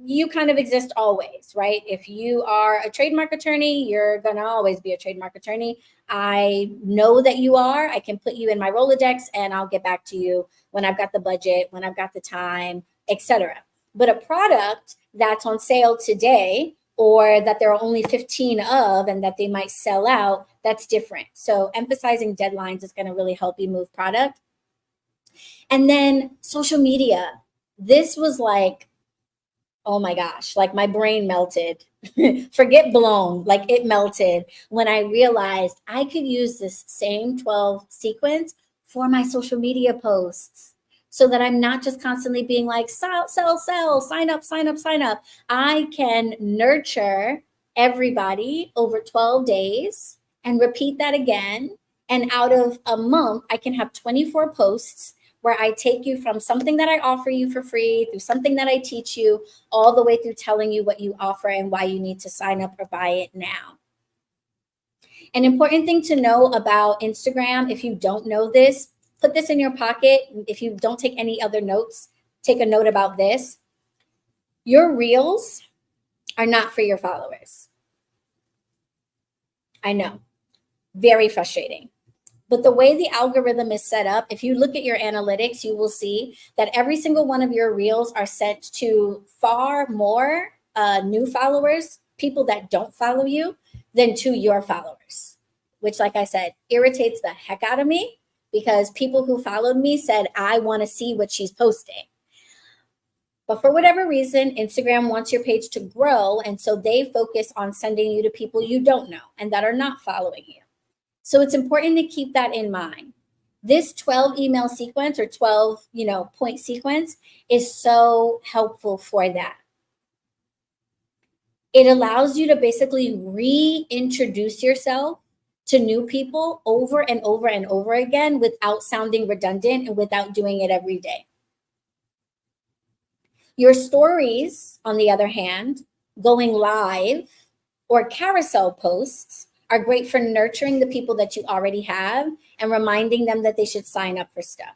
you kind of exist always, right? If you are a trademark attorney, you're going to always be a trademark attorney. I know that you are. I can put you in my Rolodex and I'll get back to you when I've got the budget, when I've got the time, etc. But a product that's on sale today or that there are only 15 of and that they might sell out, that's different. So emphasizing deadlines is going to really help you move product. And then social media. This was like, oh my gosh, like my brain melted. Forget blown, like it melted when I realized I could use this same 12 sequence for my social media posts so that I'm not just constantly being like, sell, sell, sell, sign up, sign up, sign up. I can nurture everybody over 12 days and repeat that again. And out of a month, I can have 24 posts where I take you from something that I offer you for free, through something that I teach you, all the way through telling you what you offer and why you need to sign up or buy it now. An important thing to know about Instagram, if you don't know this, put this in your pocket. If you don't take any other notes, take a note about this. Your reels are not for your followers. I know, very frustrating. But the way the algorithm is set up, if you look at your analytics, you will see that every single one of your reels are sent to far more new followers, people that don't follow you, than to your followers, which, like I said, irritates the heck out of me because people who followed me said, I want to see what she's posting. But for whatever reason, Instagram wants your page to grow. And so they focus on sending you to people you don't know and that are not following you. So it's important to keep that in mind. This 12 email sequence or 12, point sequence is so helpful for that. It allows you to basically reintroduce yourself to new people over and over and over again without sounding redundant and without doing it every day. Your stories, on the other hand, going live or carousel posts are great for nurturing the people that you already have and reminding them that they should sign up for stuff.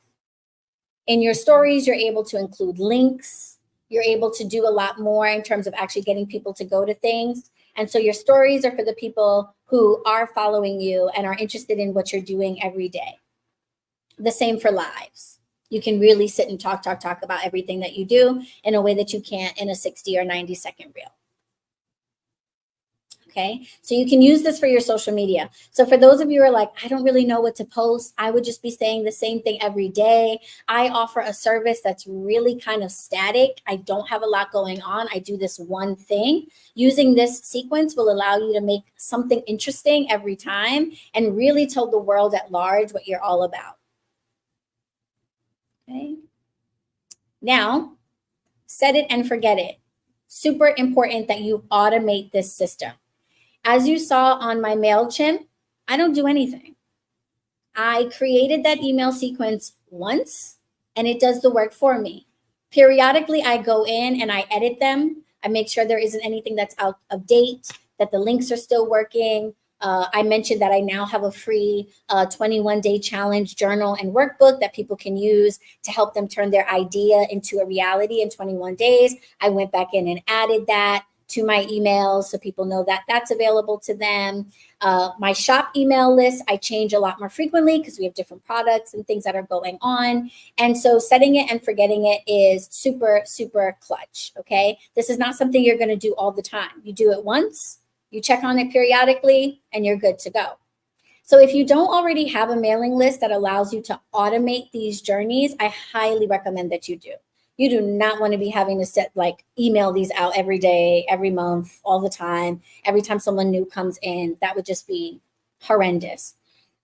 In your stories, you're able to include links. You're able to do a lot more in terms of actually getting people to go to things. And so your stories are for the people who are following you and are interested in what you're doing every day. The same for lives. You can really sit and talk about everything that you do in a way that you can't in a 60 or 90-second reel. Okay, so you can use this for your social media. So for those of you who are like, I don't really know what to post, I would just be saying the same thing every day. I offer a service that's really kind of static. I don't have a lot going on. I do this one thing. Using this sequence will allow you to make something interesting every time and really tell the world at large what you're all about. Okay. Now, set it and forget it. Super important that you automate this system. As you saw on my MailChimp, I don't do anything. I created that email sequence once and it does the work for me. Periodically, I go in and I edit them. I make sure there isn't anything that's out of date, that the links are still working. I mentioned that I now have a free 21-day challenge journal and workbook that people can use to help them turn their idea into a reality in 21 days. I went back in and added that to my emails so people know that that's available to them. My shop email list, I change a lot more frequently because we have different products and things that are going on. And so setting it and forgetting it is super, super clutch, okay? This is not something you're gonna do all the time. You do it once, you check on it periodically, and you're good to go. So if you don't already have a mailing list that allows you to automate these journeys, I highly recommend that you do. You do not want to be having to email these out every day, every month, all the time, every time someone new comes in. That would just be horrendous.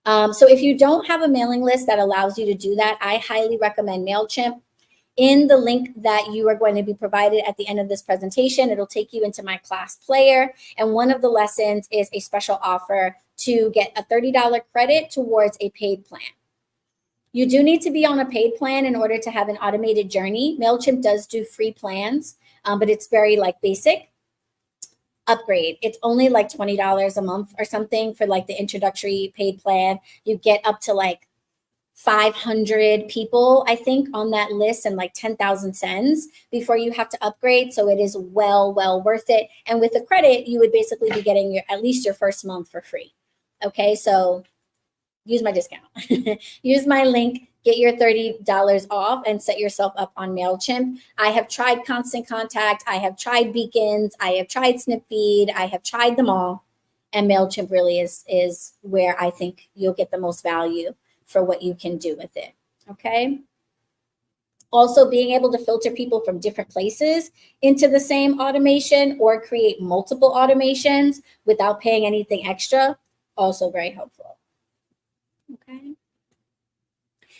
So if you don't have a mailing list that allows you to do that, I highly recommend MailChimp. In the link that you are going to be provided at the end of this presentation, it'll take you into my class player. And one of the lessons is a special offer to get a $30 credit towards a paid plan. You do need to be on a paid plan in order to have an automated journey. MailChimp does do free plans, but it's very basic. Upgrade. It's only $20 a month or something for the introductory paid plan. You get up to 500 people, I think, on that list and 10,000 sends before you have to upgrade. So it is well worth it. And with the credit, you would basically be getting at least your first month for free. Okay, so use my discount. Use my link, get your $30 off and set yourself up on MailChimp. I have tried Constant Contact. I have tried Beacons. I have tried SnipFeed. I have tried them all. And MailChimp really is where I think you'll get the most value for what you can do with it, okay? Also, being able to filter people from different places into the same automation or create multiple automations without paying anything extra, also very helpful. Okay.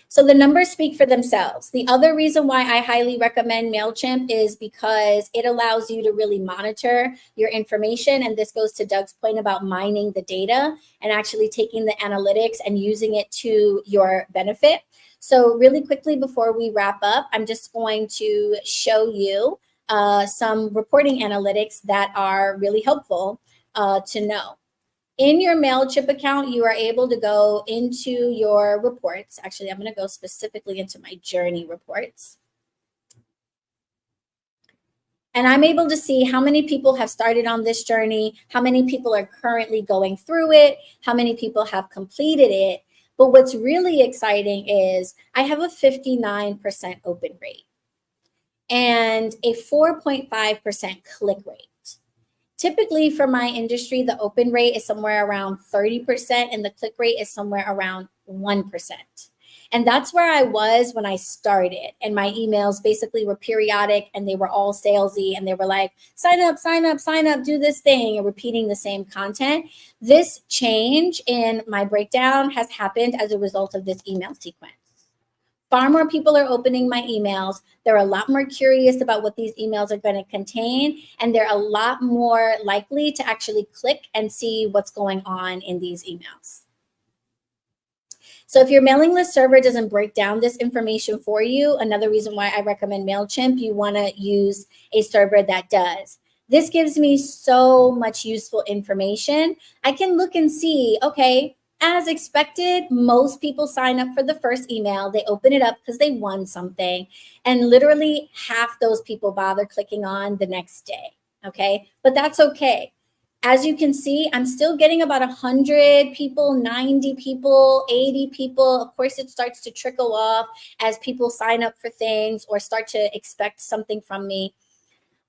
So the numbers speak for themselves. The other reason why I highly recommend MailChimp is because it allows you to really monitor your information. And this goes to Doug's point about mining the data and actually taking the analytics and using it to your benefit. So really quickly before we wrap up, I'm just going to show you some reporting analytics that are really helpful to know. In your MailChimp account, you are able to go into your reports. Actually, I'm going to go specifically into my journey reports. And I'm able to see how many people have started on this journey, how many people are currently going through it, how many people have completed it. But what's really exciting is I have a 59% open rate and a 4.5% click rate. Typically for my industry, the open rate is somewhere around 30% and the click rate is somewhere around 1%. And that's where I was when I started. And my emails basically were periodic and they were all salesy. And they were like, sign up, sign up, sign up, do this thing, and repeating the same content. This change in my breakdown has happened as a result of this email sequence. Far more people are opening my emails. They're a lot more curious about what these emails are going to contain. And they're a lot more likely to actually click and see what's going on in these emails. So if your mailing list server doesn't break down this information for you, another reason why I recommend MailChimp, you want to use a server that does. This gives me so much useful information. I can look and see, okay, as expected, most people sign up for the first email. They open it up because they won something. And literally half those people bother clicking on the next day, okay? But that's okay. As you can see, I'm still getting about 100 people, 90 people, 80 people. Of course, it starts to trickle off as people sign up for things or start to expect something from me.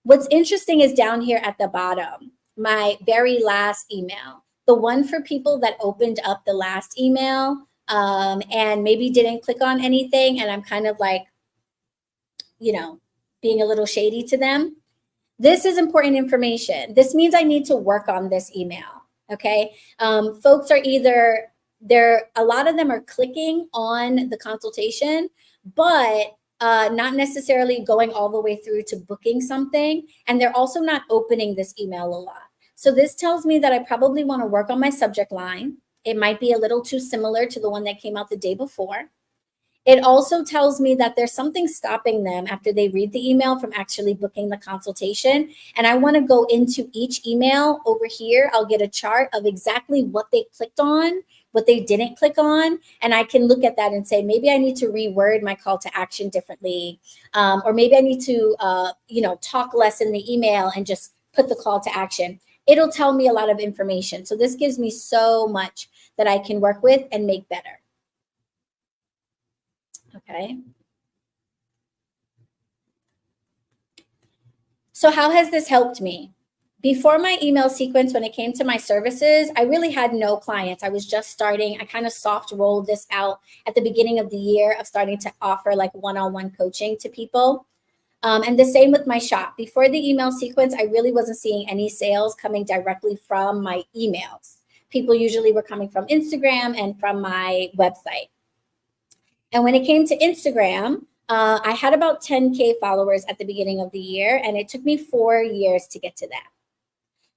What's interesting is down here at the bottom, my very last email, the one for people that opened up the last email and maybe didn't click on anything. And I'm kind of like, you know, being a little shady to them. This is important information. This means I need to work on this email, okay? Folks are either, a lot of them are clicking on the consultation, but not necessarily going all the way through to booking something. And they're also not opening this email a lot. So this tells me that I probably want to work on my subject line. It might be a little too similar to the one that came out the day before. It also tells me that there's something stopping them after they read the email from actually booking the consultation. And I want to go into each email over here. I'll get a chart of exactly what they clicked on, what they didn't click on. And I can look at that and say, maybe I need to reword my call to action differently. Or maybe I need to, talk less in the email and just put the call to action. It'll tell me a lot of information. So this gives me so much that I can work with and make better. Okay. So how has this helped me? Before my email sequence, when it came to my services, I really had no clients. I was just starting. I kind of soft rolled this out at the beginning of the year of starting to offer like one-on-one coaching to people. And the same with my shop. Before the email sequence, I really wasn't seeing any sales coming directly from my emails. People usually were coming from Instagram and from my website. And when it came to Instagram, I had about 10K followers at the beginning of the year, and it took me 4 years to get to that.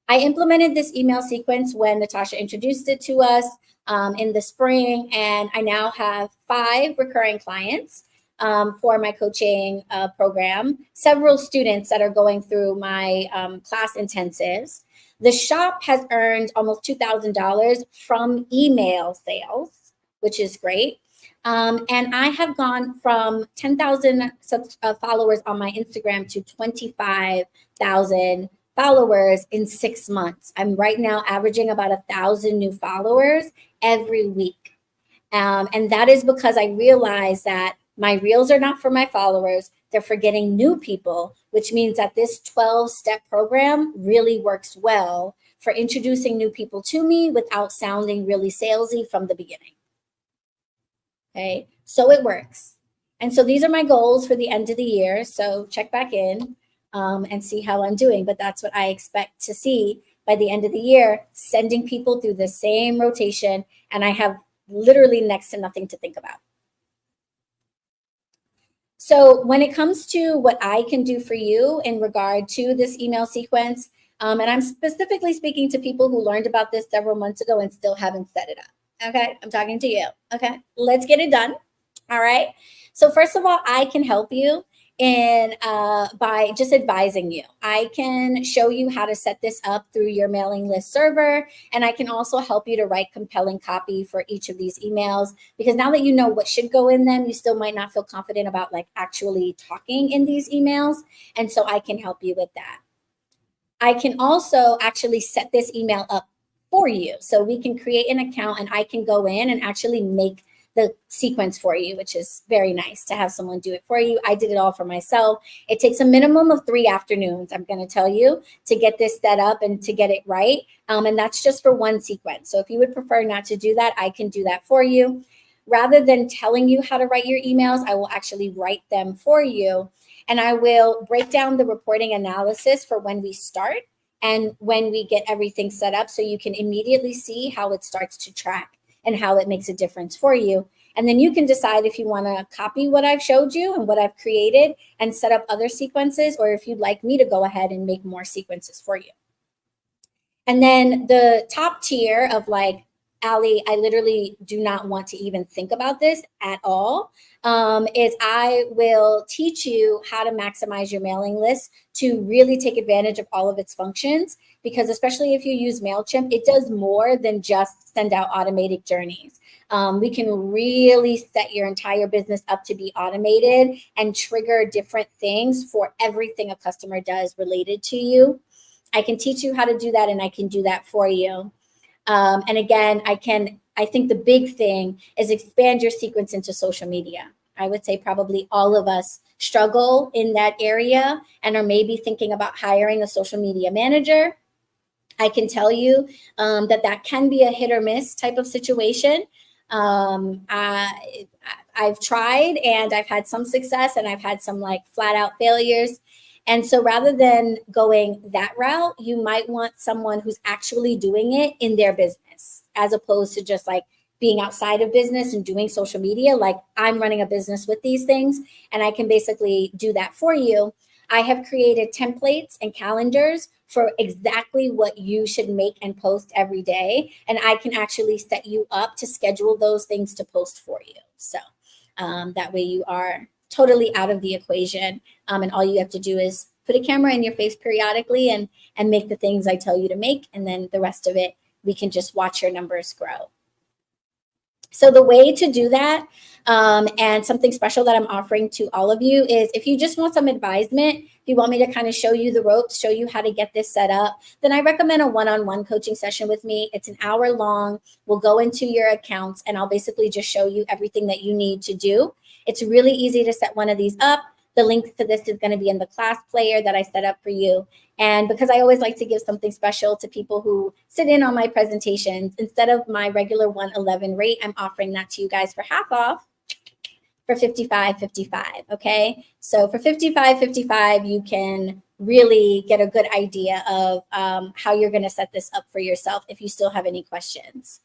I implemented this email sequence when Natasha introduced it to us in the spring, and I now have 5 recurring clients for my coaching program, several students that are going through my class intensives. The shop has earned almost $2,000 from email sales, which is great. And I have gone from 10,000 followers on my Instagram to 25,000 followers in 6 months. I'm right now averaging about 1,000 new followers every week. And that is because I realized that my reels are not for my followers. They're for getting new people, which means that this 12-step program really works well for introducing new people to me without sounding really salesy from the beginning. Okay, so it works. And so these are my goals for the end of the year. So check back in and see how I'm doing. But that's what I expect to see by the end of the year, sending people through the same rotation. And I have literally next to nothing to think about. So when it comes to what I can do for you in regard to this email sequence, and I'm specifically speaking to people who learned about this several months ago and still haven't set it up. Okay, I'm talking to you. Okay, let's get it done. All right. So first of all, I can help you in by just advising you. I can show you how to set this up through your mailing list server, and I can also help you to write compelling copy for each of these emails, because now that you know what should go in them, you still might not feel confident about like actually talking in these emails, and so I can help you with that. I can also actually set this email up for you. So we can create an account and I can go in and actually make the sequence for you, which is very nice to have someone do it for you. I did it all for myself. It takes a minimum of 3 afternoons, I'm going to tell you, to get this set up and to get it right. And that's just for one sequence. So if you would prefer not to do that, I can do that for you. Rather than telling you how to write your emails, I will actually write them for you. And I will break down the reporting analysis for when we start and when we get everything set up, so you can immediately see how it starts to track and how it makes a difference for you. And then you can decide if you want to copy what I've showed you and what I've created and set up other sequences, or if you'd like me to go ahead and make more sequences for you. And then the top tier of like, Ali, I literally do not want to even think about this at all, is I will teach you how to maximize your mailing list to really take advantage of all of its functions, because especially if you use MailChimp, it does more than just send out automated journeys. We can really set your entire business up to be automated and trigger different things for everything a customer does related to you. I can teach you how to do that, and I can do that for you. And again, I think the big thing is expand your sequence into social media. I would say probably all of us struggle in that area and are maybe thinking about hiring a social media manager. I can tell you that can be a hit or miss type of situation. I've tried and I've had some success and I've had some like flat out failures. And so rather than going that route, you might want someone who's actually doing it in their business, as opposed to just like being outside of business and doing social media. Like, I'm running a business with these things and I can basically do that for you. I have created templates and calendars for exactly what you should make and post every day. And I can actually set you up to schedule those things to post for you. So that way you are totally out of the equation. And all you have to do is put a camera in your face periodically and make the things I tell you to make. And then the rest of it, we can just watch your numbers grow. So the way to do that, and something special that I'm offering to all of you, is if you just want some advisement, if you want me to kind of show you the ropes, show you how to get this set up, then I recommend a one-on-one coaching session with me. It's an hour long. We'll go into your accounts and I'll basically just show you everything that you need to do. It's really easy to set one of these up. The link to this is going to be in the class player that I set up for you. And because I always like to give something special to people who sit in on my presentations, instead of my regular $111 rate, I'm offering that to you guys for half off for $55.55. Okay. So for $55.55, you can really get a good idea of how you're going to set this up for yourself if you still have any questions.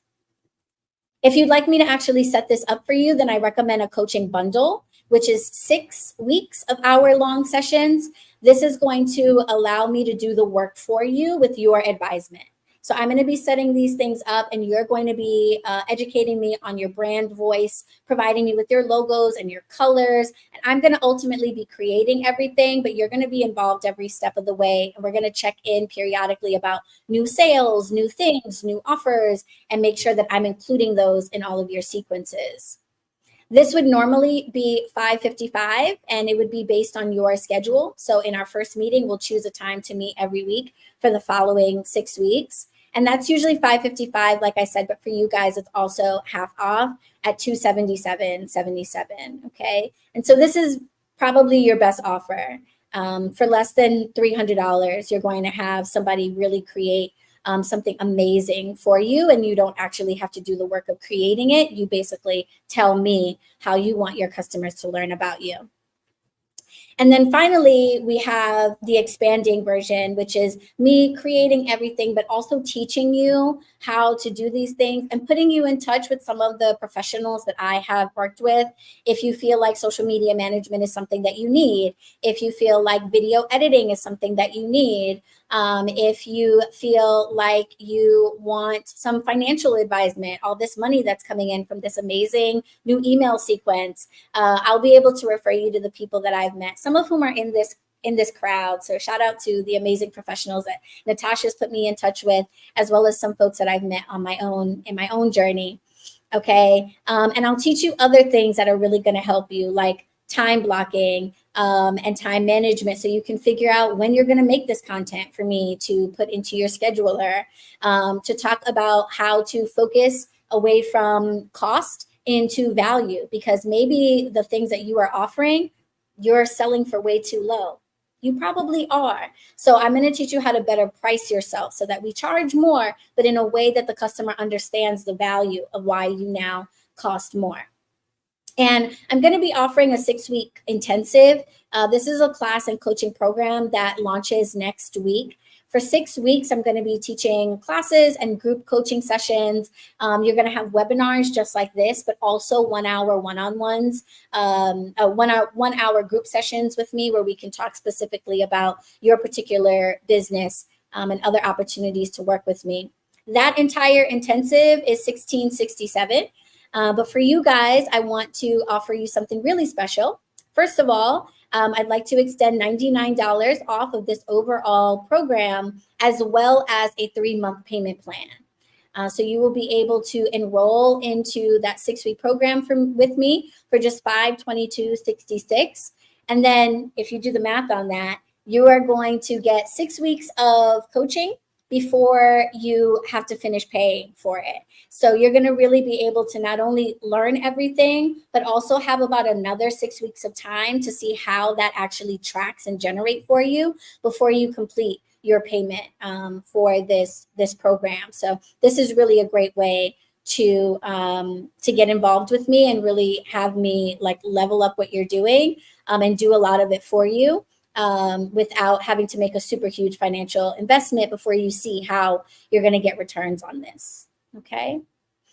If you'd like me to actually set this up for you, then I recommend a coaching bundle, which is 6 weeks of hour-long sessions. This is going to allow me to do the work for you with your advisement. So I'm going to be setting these things up, and you're going to be educating me on your brand voice, providing me with your logos and your colors. And I'm going to ultimately be creating everything, but you're going to be involved every step of the way. And we're going to check in periodically about new sales, new things, new offers, and make sure that I'm including those in all of your sequences. This would normally be $555, and it would be based on your schedule. So in our first meeting, we'll choose a time to meet every week for the following 6 weeks. And that's usually $555, like I said, but for you guys, it's also half off at $277.77, okay? And so this is probably your best offer. For less than $300, you're going to have somebody really create something amazing for you, and you don't actually have to do the work of creating it. You basically tell me how you want your customers to learn about you. And then finally, we have the expanding version, which is me creating everything, but also teaching you how to do these things and putting you in touch with some of the professionals that I have worked with. If you feel like social media management is something that you need, if you feel like video editing is something that you need, if you feel like you want some financial advisement, all this money that's coming in from this amazing new email sequence, I'll be able to refer you to the people that I've met. Some some of whom are in this crowd. So shout out to the amazing professionals that Natasha's put me in touch with, as well as some folks that I've met on my own journey. Okay. And I'll teach you other things that are really going to help you, like time blocking and time management, so you can figure out when you're going to make this content for me to put into your scheduler, to talk about how to focus away from cost into value, because maybe the things that you are offering, you're selling for way too low. You probably are. So I'm going to teach you how to better price yourself so that we charge more, but in a way that the customer understands the value of why you now cost more. And I'm going to be offering a 6-week intensive. This is a class and coaching program that launches next week. For 6 weeks, I'm going to be teaching classes and group coaching sessions. You're going to have webinars just like this, but also 1 hour one-on-ones, 1 hour group sessions with me where we can talk specifically about your particular business and other opportunities to work with me. That entire intensive is $1,667. But for you guys, I want to offer you something really special. First of all, I'd like to extend $99 off of this overall program, as well as a 3-month payment plan. So you will be able to enroll into that 6-week program with me for just $522.66. And then if you do the math on that, you are going to get 6 weeks of coaching before you have to finish paying for it. So you're going to really be able to not only learn everything, but also have about another 6 weeks of time to see how that actually tracks and generate for you before you complete your payment for this program. So this is really a great way to get involved with me and really have me like level up what you're doing and do a lot of it for you. Without having to make a super huge financial investment before you see how you're going to get returns on this. Okay.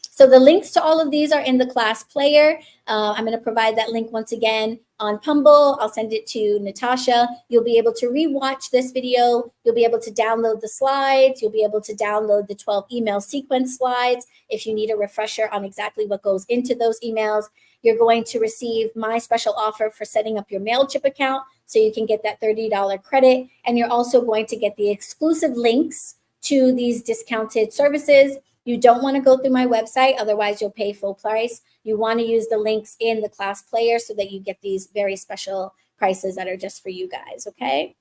So the links to all of these are in the class player. I'm going to provide that link once again on Pumble. I'll send it to Natasha. You'll be able to rewatch this video. You'll be able to download the slides. You'll be able to download the 12 email sequence slides if you need a refresher on exactly what goes into those emails. You're going to receive my special offer for setting up your MailChimp account so you can get that $30 credit. And you're also going to get the exclusive links to these discounted services. You don't want to go through my website, otherwise you'll pay full price. You want to use the links in the class player so that you get these very special prices that are just for you guys, okay?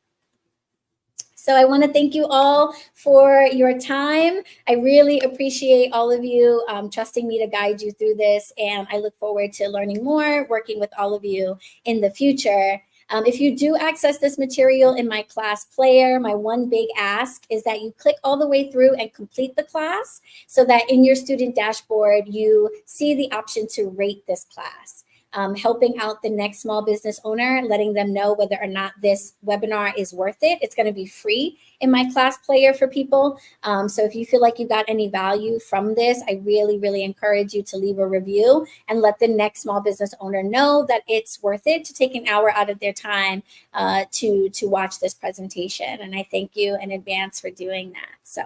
So I want to thank you all for your time. I really appreciate all of you trusting me to guide you through this, and I look forward to learning more, working with all of you in the future. If you do access this material in my class player, my one big ask is that you click all the way through and complete the class so that in your student dashboard, you see the option to rate this class. Helping out the next small business owner, letting them know whether or not this webinar is worth it. It's going to be free in my class player for people. So if you feel like you got any value from this, I really, really encourage you to leave a review and let the next small business owner know that it's worth it to take an hour out of their time to watch this presentation. And I thank you in advance for doing that. So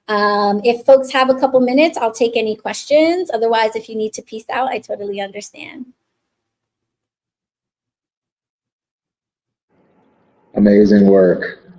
if folks have a couple minutes, I'll take any questions. Otherwise, if you need to peace out, I totally understand. Amazing work.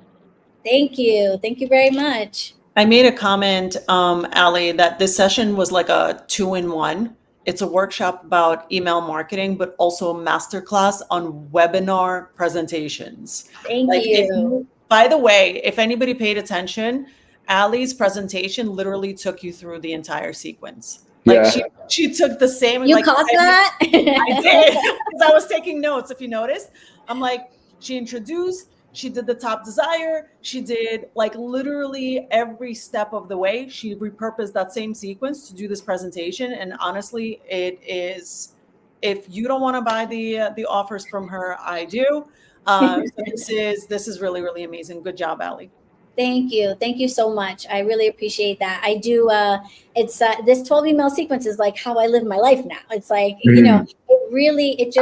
Thank you. Thank you very much. I made a comment, Ali, that this session was like a 2-in-1. It's a workshop about email marketing, but also a masterclass on webinar presentations. Thank you. By the way, if anybody paid attention, Ali's presentation literally took you through the entire sequence. Like Yeah. she took the same. You like, caught that? I did, because I was taking notes. If you noticed, I'm like, she introduced, she did the top desire, she did like literally every step of the way. She repurposed that same sequence to do this presentation. And honestly, it is, if you don't want to buy the offers from her, I do. So this is really, really amazing. Good job, Ali. Thank you. Thank you so much. I really appreciate that. I do. It's this 12 email sequence is like how I live my life now. It's like, you know, it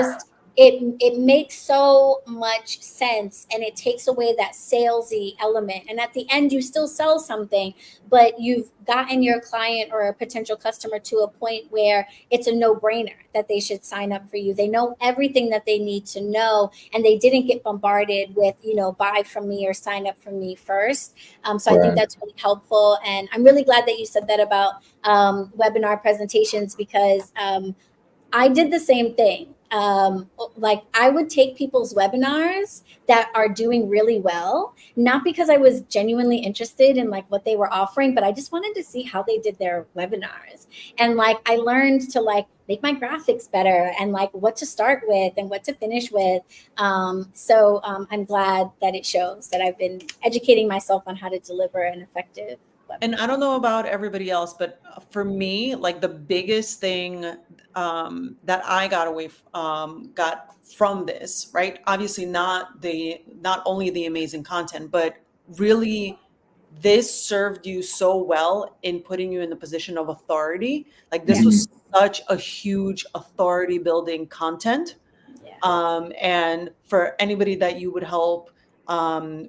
it makes so much sense, and it takes away that salesy element. And at the end, you still sell something, but you've gotten your client or a potential customer to a point where it's a no-brainer that they should sign up for you. They know everything that they need to know, and they didn't get bombarded with, buy from me or sign up from me first. So I think that's really helpful. And I'm really glad that you said that about webinar presentations, because I did the same thing. Like, I would take people's webinars that are doing really well, not because I was genuinely interested in like what they were offering, but I just wanted to see how they did their webinars. And like, I learned to like make my graphics better and like what to start with and what to finish with. So I'm glad that it shows that I've been educating myself on how to deliver an effective webinar. And I don't know about everybody else, but for me, like the biggest thing that I got from this, right? Obviously not only the amazing content, but really this served you so well in putting you in the position of authority. Like this was such a huge authority building content. Yeah. And for anybody that you would help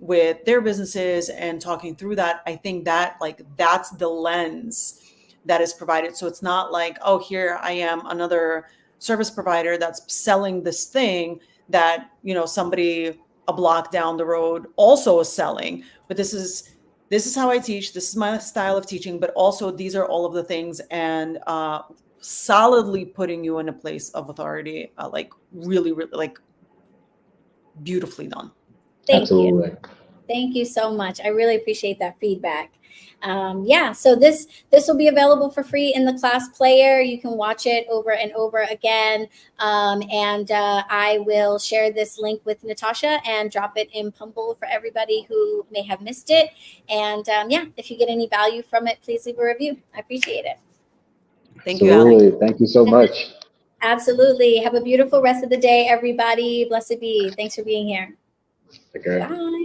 with their businesses and talking through that, I think that like that's the lens that is provided. So it's not like, oh, here I am, another service provider that's selling this thing that, somebody a block down the road also is selling. But this is how I teach. This is my style of teaching. But also these are all of the things, and solidly putting you in a place of authority, like really, really, like beautifully done. Thank Absolutely. you. Thank you so much. I really appreciate that feedback. So this will be available for free in the class player. You can watch it over and over again. I will share this link with Natasha and drop it in Pumble for everybody who may have missed it. And if you get any value from it, please leave a review. I appreciate it. Thank you, Ali. Absolutely. Thank you so much. Absolutely. Have a beautiful rest of the day, everybody. Blessed be. Thanks for being here. Take care. Bye.